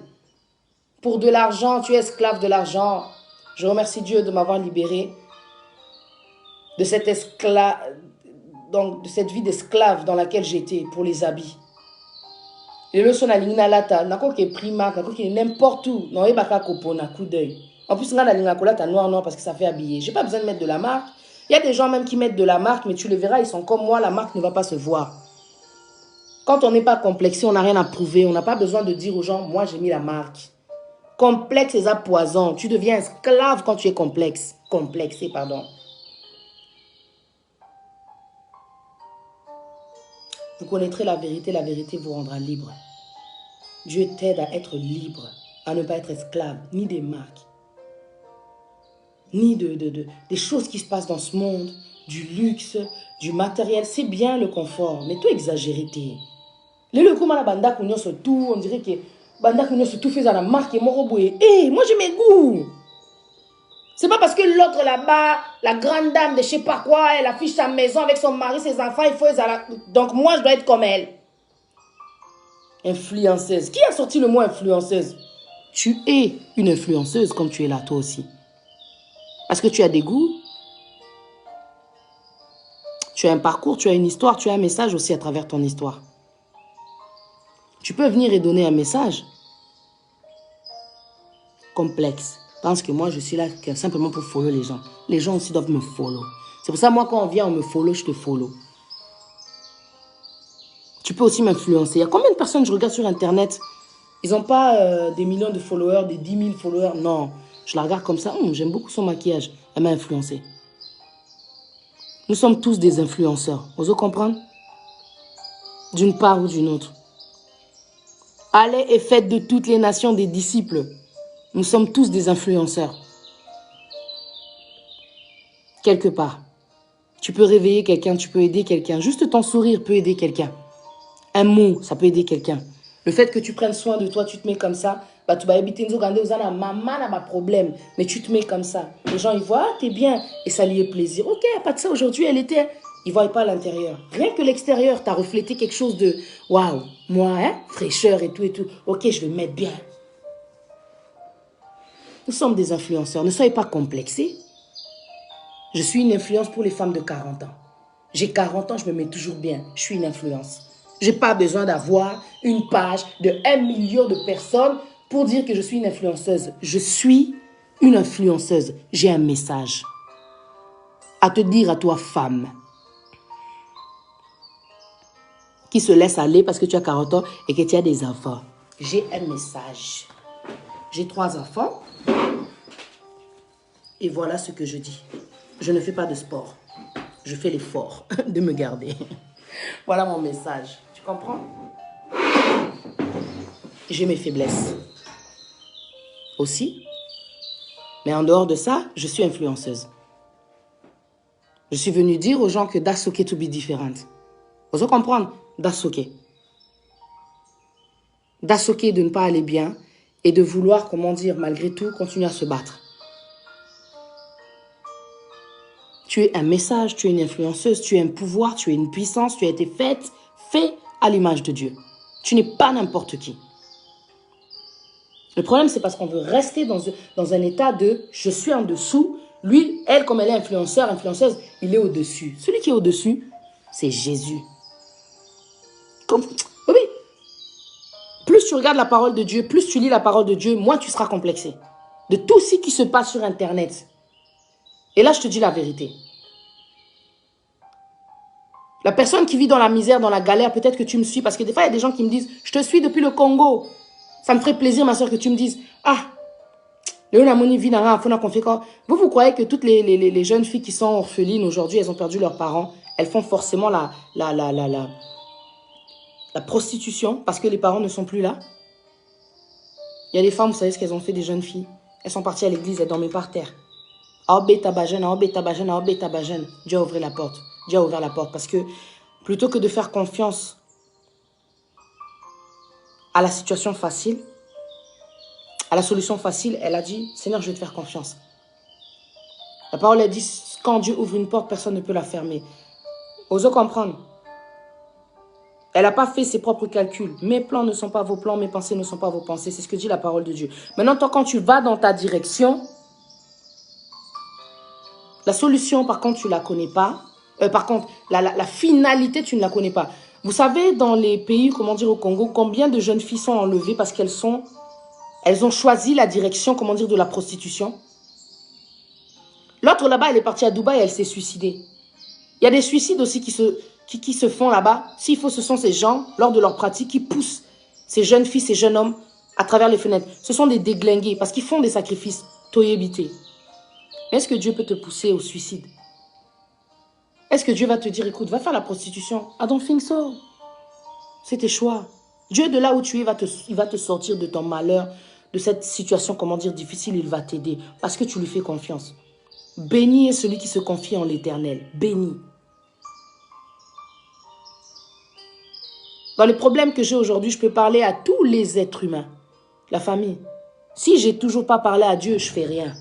Pour de l'argent, tu es esclave de l'argent. Je remercie Dieu de m'avoir libéré de cette donc de cette vie d'esclave dans laquelle j'étais pour les habits. Les leçons à l'inalata, nako qui est prima, nako qui est n'importe où, non et baka kopona coup d'œil. En plus, on a la lingakolata noir parce que ça fait habiller. J'ai pas besoin de mettre de la marque. Il y a des gens même qui mettent de la marque, mais tu le verras, ils sont comme moi, la marque ne va pas se voir. Quand on n'est pas complexé, on n'a rien à prouver. On n'a pas besoin de dire aux gens, moi j'ai mis la marque. Complexe et à poison. Tu deviens esclave quand tu es complexe. Complexé, pardon. Vous connaîtrez la vérité vous rendra libre. Dieu t'aide à être libre, à ne pas être esclave, ni des marques, ni des choses qui se passent dans ce monde, du luxe, du matériel. C'est bien le confort, mais tout exagéré. Le coup, banda kunyo se tout, on dirait que banda kunyo se tout fait à la marque et moroboué. Eh, moi j'ai mes goûts. C'est pas parce que l'autre là-bas, la grande dame de je sais pas quoi, elle affiche sa maison avec son mari, ses enfants, il faut donc moi je dois être comme elle. Influenceuse. Qui a sorti le mot influenceuse? Tu es une influenceuse comme tu es là toi aussi. Parce que tu as des goûts, tu as un parcours, tu as une histoire, tu as un message aussi à travers ton histoire. Tu peux venir et donner un message complexe. Pense que moi, je suis là simplement pour follow les gens. Les gens aussi doivent me follow. C'est pour ça, moi, quand on vient, on me follow, je te follow. Tu peux aussi m'influencer. Il y a combien de personnes je regarde sur Internet? Ils n'ont pas des millions de followers, des 10 000 followers. Non, je la regarde comme ça. J'aime beaucoup son maquillage. Elle m'a influencé. Nous sommes tous des influenceurs. Vous comprenez? D'une part ou d'une autre. Allez et faites de toutes les nations des disciples. Nous sommes tous des influenceurs. Quelque part. Tu peux réveiller quelqu'un, tu peux aider quelqu'un. Juste ton sourire peut aider quelqu'un. Un mot, ça peut aider quelqu'un. Le fait que tu prennes soin de toi, tu te mets comme ça. Bah, tu vas éviter un problème. Mais tu te mets comme ça. Les gens, ils voient, ah, t'es bien. Et ça lui est plaisir. Ok, pas de ça aujourd'hui, elle était. Ils ne voient pas l'intérieur. Rien que l'extérieur, tu as reflété quelque chose de waouh, moi, hein, fraîcheur et tout et tout. Ok, je vais me mettre bien. Nous sommes des influenceurs. Ne soyez pas complexés. Je suis une influence pour les femmes de 40 ans. J'ai 40 ans, je me mets toujours bien. Je suis une influence. Je n'ai pas besoin d'avoir une page de 1 million de personnes pour dire que je suis une influenceuse. Je suis une influenceuse. J'ai un message à te dire à toi, femme, qui se laisse aller parce que tu as 40 ans et que tu as des enfants. J'ai un message. J'ai 3 enfants. Et voilà ce que je dis. Je ne fais pas de sport. Je fais l'effort de me garder. Voilà mon message. Tu comprends? J'ai mes faiblesses. Aussi. Mais en dehors de ça, je suis influenceuse. Je suis venue dire aux gens que that's okay to be different. Vous comprenez? That's okay. That's okay de ne pas aller bien et de vouloir, comment dire, malgré tout, continuer à se battre. Tu es un message, tu es une influenceuse, tu es un pouvoir, tu es une puissance, tu as été fait à l'image de Dieu. Tu n'es pas n'importe qui. Le problème, c'est parce qu'on veut rester dans un état de « je suis en dessous ». Lui, elle, comme elle est influenceuse, il est au-dessus. Celui qui est au-dessus, c'est Jésus. Oui. Plus tu regardes la parole de Dieu, plus tu lis la parole de Dieu, moins tu seras complexé. De tout ce qui se passe sur Internet. Et là, je te dis la vérité. La personne qui vit dans la misère, dans la galère, peut-être que tu me suis. Parce que des fois, il y a des gens qui me disent « Je te suis depuis le Congo. » Ça me ferait plaisir, ma soeur, que tu me dises « Ah, vous croyez que toutes les jeunes filles qui sont orphelines aujourd'hui, elles ont perdu leurs parents, elles font forcément la prostitution parce que les parents ne sont plus là? Il y a des femmes, vous savez ce qu'elles ont fait, des jeunes filles? Elles sont parties à l'église, elles dormaient par terre. Dieu a ouvert la porte. Dieu a ouvert la porte parce que plutôt que de faire confiance à la situation facile, à la solution facile, elle a dit, Seigneur, je vais te faire confiance. La parole, elle dit, quand Dieu ouvre une porte, personne ne peut la fermer. Osez comprendre. Elle n'a pas fait ses propres calculs. Mes plans ne sont pas vos plans, mes pensées ne sont pas vos pensées. C'est ce que dit la parole de Dieu. Maintenant, toi, quand tu vas dans ta direction, la solution, par contre, tu ne la connais pas. Par contre, la finalité, tu ne la connais pas. Vous savez, dans les pays, comment dire, au Congo, combien de jeunes filles sont enlevées parce elles ont choisi la direction, comment dire, de la prostitution. L'autre là-bas, elle est partie à Dubaï, elle s'est suicidée. Il y a des suicides aussi qui se font là-bas. S'il faut, ce sont ces gens, lors de leur pratique, qui poussent ces jeunes filles, ces jeunes hommes à travers les fenêtres. Ce sont des déglingués parce qu'ils font des sacrifices. Toyébité. Est-ce que Dieu peut te pousser au suicide? Est-ce que Dieu va te dire, écoute, va faire la prostitution? I don't think so. C'est tes choix. Dieu, de là où tu es, il va te sortir de ton malheur, de cette situation, comment dire, difficile. Il va t'aider parce que tu lui fais confiance. Béni est celui qui se confie en l'Éternel. Béni. Dans les problèmes que j'ai aujourd'hui, je peux parler à tous les êtres humains. La famille. Si j'ai toujours pas parlé à Dieu, je fais rien.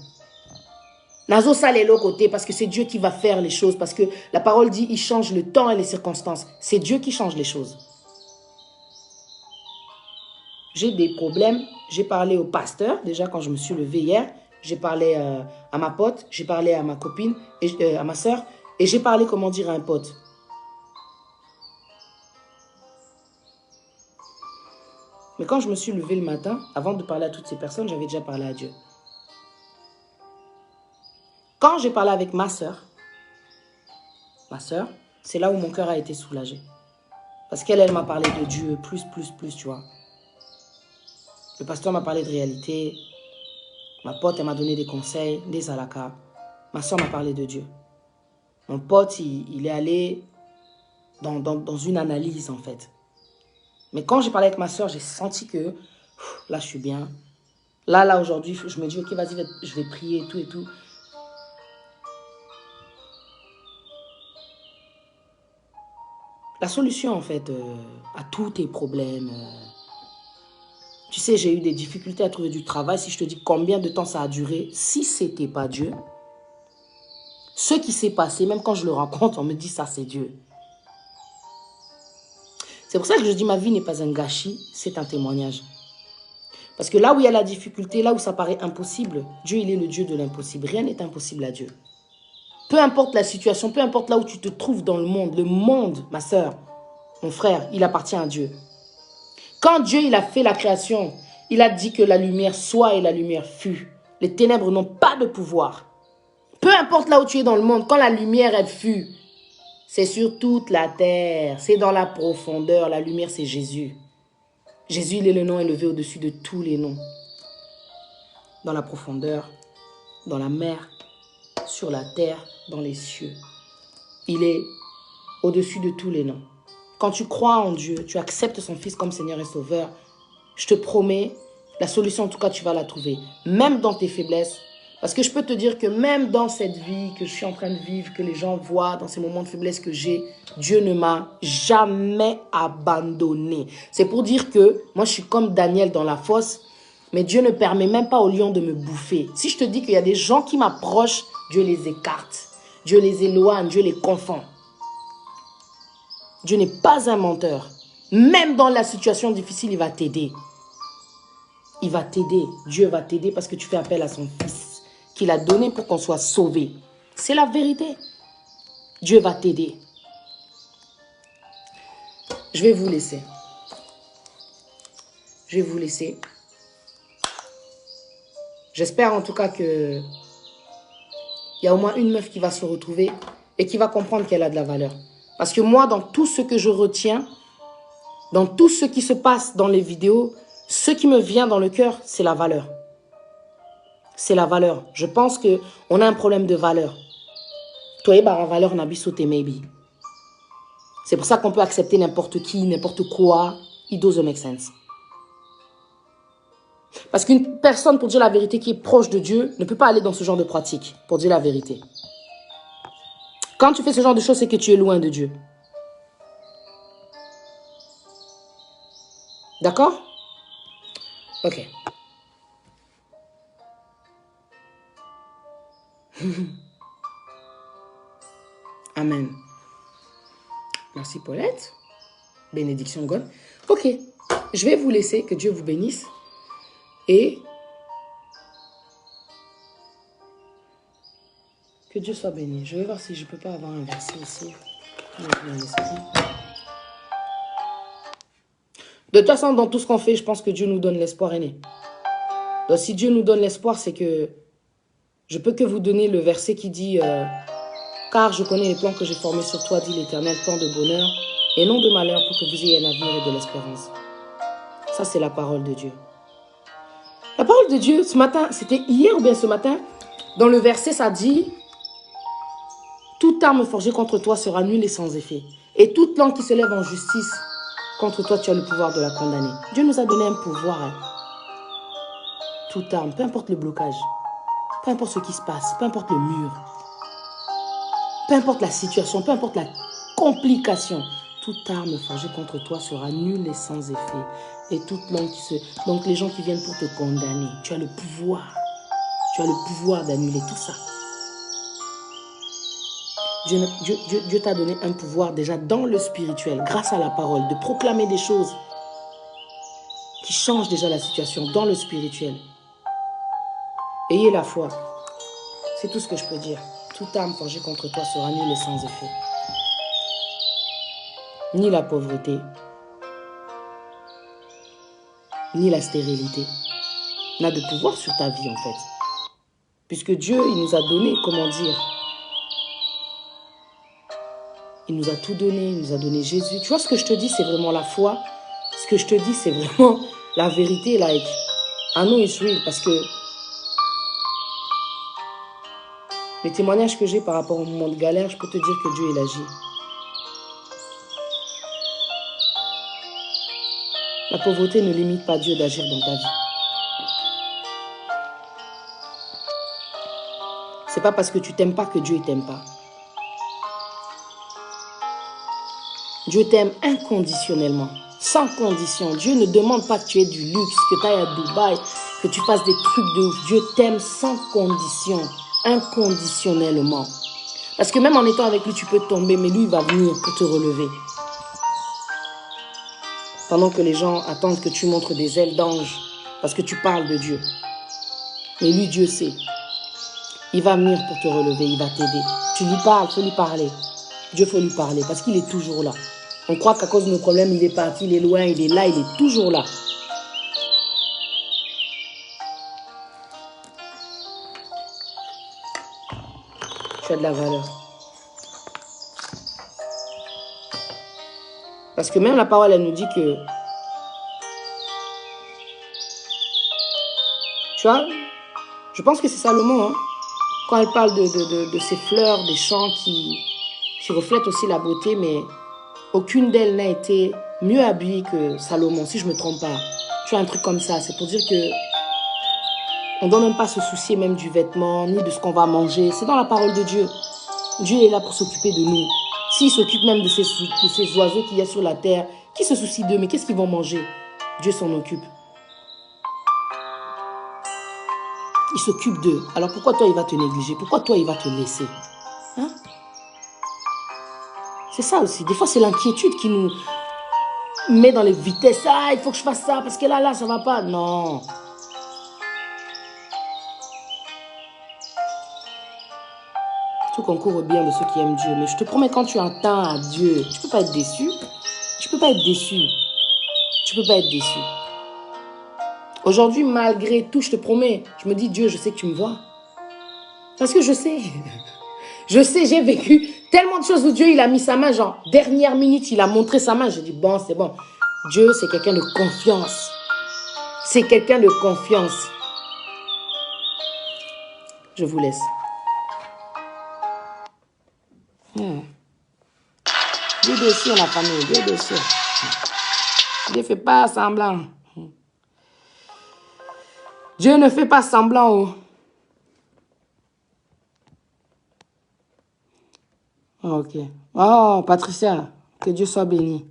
Nazo ça les l'autre côté parce que c'est Dieu qui va faire les choses. Parce que la parole dit, il change le temps et les circonstances. C'est Dieu qui change les choses. J'ai des problèmes. J'ai parlé au pasteur, déjà quand je me suis levée hier. J'ai parlé à ma pote, j'ai parlé à ma copine, et, à ma soeur. Et j'ai parlé, comment dire, à un pote. Mais quand je me suis levée le matin, avant de parler à toutes ces personnes, j'avais déjà parlé à Dieu. Quand j'ai parlé avec ma soeur, c'est là où mon cœur a été soulagé. Parce qu'elle m'a parlé de Dieu, plus, tu vois. Le pasteur m'a parlé de réalité. Ma pote, elle m'a donné des conseils, des alakas. Ma soeur m'a parlé de Dieu. Mon pote, il est allé dans une analyse, en fait. Mais quand j'ai parlé avec ma soeur, j'ai senti que là, je suis bien. Là, aujourd'hui, je me dis, ok, vas-y, je vais prier et tout et tout. La solution, en fait, à tous tes problèmes... tu sais, j'ai eu des difficultés à trouver du travail. Si je te dis combien de temps ça a duré, si ce n'était pas Dieu, ce qui s'est passé, même quand je le rencontre, on me dit ça, c'est Dieu. C'est pour ça que je dis ma vie n'est pas un gâchis, c'est un témoignage. Parce que là où il y a la difficulté, là où ça paraît impossible, Dieu, il est le Dieu de l'impossible. Rien n'est impossible à Dieu. Peu importe la situation, peu importe là où tu te trouves dans le monde, ma soeur, mon frère, il appartient à Dieu. Quand Dieu, il a fait la création, il a dit que la lumière soit et la lumière fut. Les ténèbres n'ont pas de pouvoir. Peu importe là où tu es dans le monde, quand la lumière, elle fut, c'est sur toute la terre, c'est dans la profondeur. La lumière, c'est Jésus. Jésus, il est le nom élevé au-dessus de tous les noms. Dans la profondeur, dans la mer, sur la terre, dans les cieux. Il est au-dessus de tous les noms. Quand tu crois en Dieu, tu acceptes son Fils comme Seigneur et Sauveur, je te promets, la solution, en tout cas, tu vas la trouver. Même dans tes faiblesses. Parce que je peux te dire que même dans cette vie que je suis en train de vivre, que les gens voient, dans ces moments de faiblesse que j'ai, Dieu ne m'a jamais abandonné. C'est pour dire que moi, je suis comme Daniel dans la fosse, mais Dieu ne permet même pas aux lions de me bouffer. Si je te dis qu'il y a des gens qui m'approchent, Dieu les écarte. Dieu les éloigne, Dieu les confond. Dieu n'est pas un menteur. Même dans la situation difficile, il va t'aider. Il va t'aider. Dieu va t'aider parce que tu fais appel à son Fils qu'il a donné pour qu'on soit sauvé. C'est la vérité. Dieu va t'aider. Je vais vous laisser. Je vais vous laisser. J'espère en tout cas que il y a au moins une meuf qui va se retrouver et qui va comprendre qu'elle a de la valeur. Parce que moi, dans tout ce que je retiens, dans tout ce qui se passe dans les vidéos, ce qui me vient dans le cœur, c'est la valeur. C'est la valeur. Je pense qu'on a un problème de valeur. Toi, la valeur n'a pas maybe. C'est pour ça qu'on peut accepter n'importe qui, n'importe quoi. It doesn't make sense. Parce qu'une personne, pour dire la vérité, qui est proche de Dieu, ne peut pas aller dans ce genre de pratique, pour dire la vérité. Quand tu fais ce genre de choses, c'est que tu es loin de Dieu. D'accord? Ok. Amen. Merci, Paulette. Bénédiction, God. Ok, je vais vous laisser. Que Dieu vous bénisse. Et que Dieu soit béni. Je vais voir si je ne peux pas avoir un verset ici. De toute façon, dans tout ce qu'on fait, je pense que Dieu nous donne l'espoir aîné. Donc, si Dieu nous donne l'espoir, c'est que je peux que vous donner le verset qui dit car je connais les plans que j'ai formés sur toi, dit l'Éternel, plans de bonheur et non de malheur pour que vous ayez un avenir et de l'espérance. Ça, c'est la parole de Dieu. La parole de Dieu, ce matin, c'était hier ou bien ce matin, dans le verset, ça dit toute arme forgée contre toi sera nulle et sans effet. Et toute langue qui se lève en justice contre toi, tu as le pouvoir de la condamner. Dieu nous a donné un pouvoir. Hein. Toute arme, peu importe le blocage, peu importe ce qui se passe, peu importe le mur, peu importe la situation, peu importe la complication, toute arme forgée contre toi sera nulle et sans effet. Et toute langue qui se... Donc les gens qui viennent pour te condamner, tu as le pouvoir. Tu as le pouvoir d'annuler tout ça. Dieu t'a donné un pouvoir déjà dans le spirituel, grâce à la parole, de proclamer des choses qui changent déjà la situation dans le spirituel. Ayez la foi. C'est tout ce que je peux dire. Toute arme forgée contre toi sera nulle et sans effet. Ni la pauvreté, ni la stérilité n'a de pouvoir sur ta vie en fait. Puisque Dieu, il nous a donné, comment dire, il nous a tout donné, il nous a donné Jésus. Tu vois, ce que je te dis, c'est vraiment la foi. Ce que je te dis, c'est vraiment la vérité, like, I know it's real, parce que les témoignages que j'ai par rapport au moment de galère, je peux te dire que Dieu, il agit. La pauvreté ne limite pas Dieu d'agir dans ta vie. C'est pas parce que tu t'aimes pas que Dieu, il t'aime pas. Dieu t'aime inconditionnellement, sans condition. Dieu ne demande pas que tu aies du luxe, que tu ailles à Dubaï, que tu fasses des trucs de ouf. Dieu t'aime sans condition, inconditionnellement. Parce que même en étant avec lui, tu peux tomber, mais lui, il va venir pour te relever. Pendant que les gens attendent que tu montres des ailes d'ange, parce que tu parles de Dieu. Mais lui, Dieu sait. Il va venir pour te relever, il va t'aider. Tu lui parles, il faut lui parler. Dieu, faut lui parler, parce qu'il est toujours là. On croit qu'à cause de nos problèmes, il est parti, il est loin, il est là, il est toujours là. Tu as de la valeur. Parce que même la parole, elle nous dit que... Tu vois, je pense que c'est Salomon, hein, quand elle parle de ces fleurs, des champs qui reflètent aussi la beauté, mais aucune d'elles n'a été mieux habillée que Salomon, si je ne me trompe pas. Tu as un truc comme ça, c'est pour dire que on ne doit même pas se soucier même du vêtement, ni de ce qu'on va manger. C'est dans la parole de Dieu. Dieu est là pour s'occuper de nous. S'il s'occupe même de ces oiseaux qu'il y a sur la terre, qui se soucie d'eux? Mais qu'est-ce qu'ils vont manger? Dieu s'en occupe. Il s'occupe d'eux. Alors pourquoi toi, il va te négliger? Pourquoi toi, il va te laisser? Hein? C'est ça aussi. Des fois, c'est l'inquiétude qui nous met dans les vitesses. Ah, il faut que je fasse ça parce que là, ça va pas. Non. Tout concourt au bien de ceux qui aiment Dieu. Mais je te promets, quand tu entends à Dieu, tu ne peux pas être déçu. Tu ne peux pas être déçu. Tu ne peux pas être déçu. Aujourd'hui, malgré tout, je te promets, je me dis, Dieu, je sais que tu me vois. Parce que je sais. Je sais, j'ai vécu tellement de choses où Dieu, il a mis sa main, genre, dernière minute, il a montré sa main. Je dis, bon, c'est bon. Dieu, c'est quelqu'un de confiance. C'est quelqu'un de confiance. Je vous laisse. Dieu dessus, la famille, Dieu dessus. Dieu ne fait pas semblant. Dieu ne fait pas semblant. Oh. Ok. Oh, Patricia, que Dieu soit béni.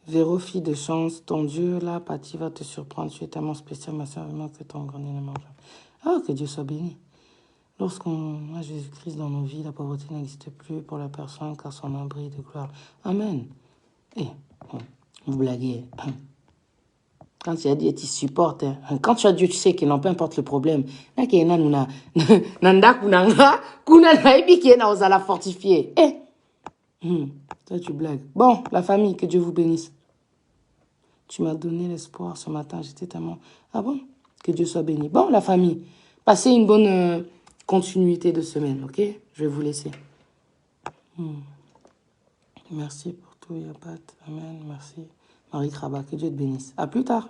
Véro, fille de chance, ton Dieu, là, Paty va te surprendre. Tu es tellement spécial, ma soeur, vraiment que ton grand ne mange. Oh, que Dieu soit béni. Lorsqu'on a Jésus-Christ dans nos vies, la pauvreté n'existe plus pour la personne car son abri de gloire. Amen. Eh, vous blaguez. Quand tu as Dieu, tu supportes. Quand tu as Dieu, tu sais que non, peu importe le problème. Fortifié. Eh. Toi, tu blagues. Bon, la famille, que Dieu vous bénisse. Tu m'as donné l'espoir ce matin. J'étais tellement... Ah bon? Que Dieu soit béni. Bon, la famille, passez une bonne continuité de semaine, ok? Je vais vous laisser. Merci pour tout, Yapat. Amen. Merci. Marie Kraba, que Dieu te bénisse. À plus tard.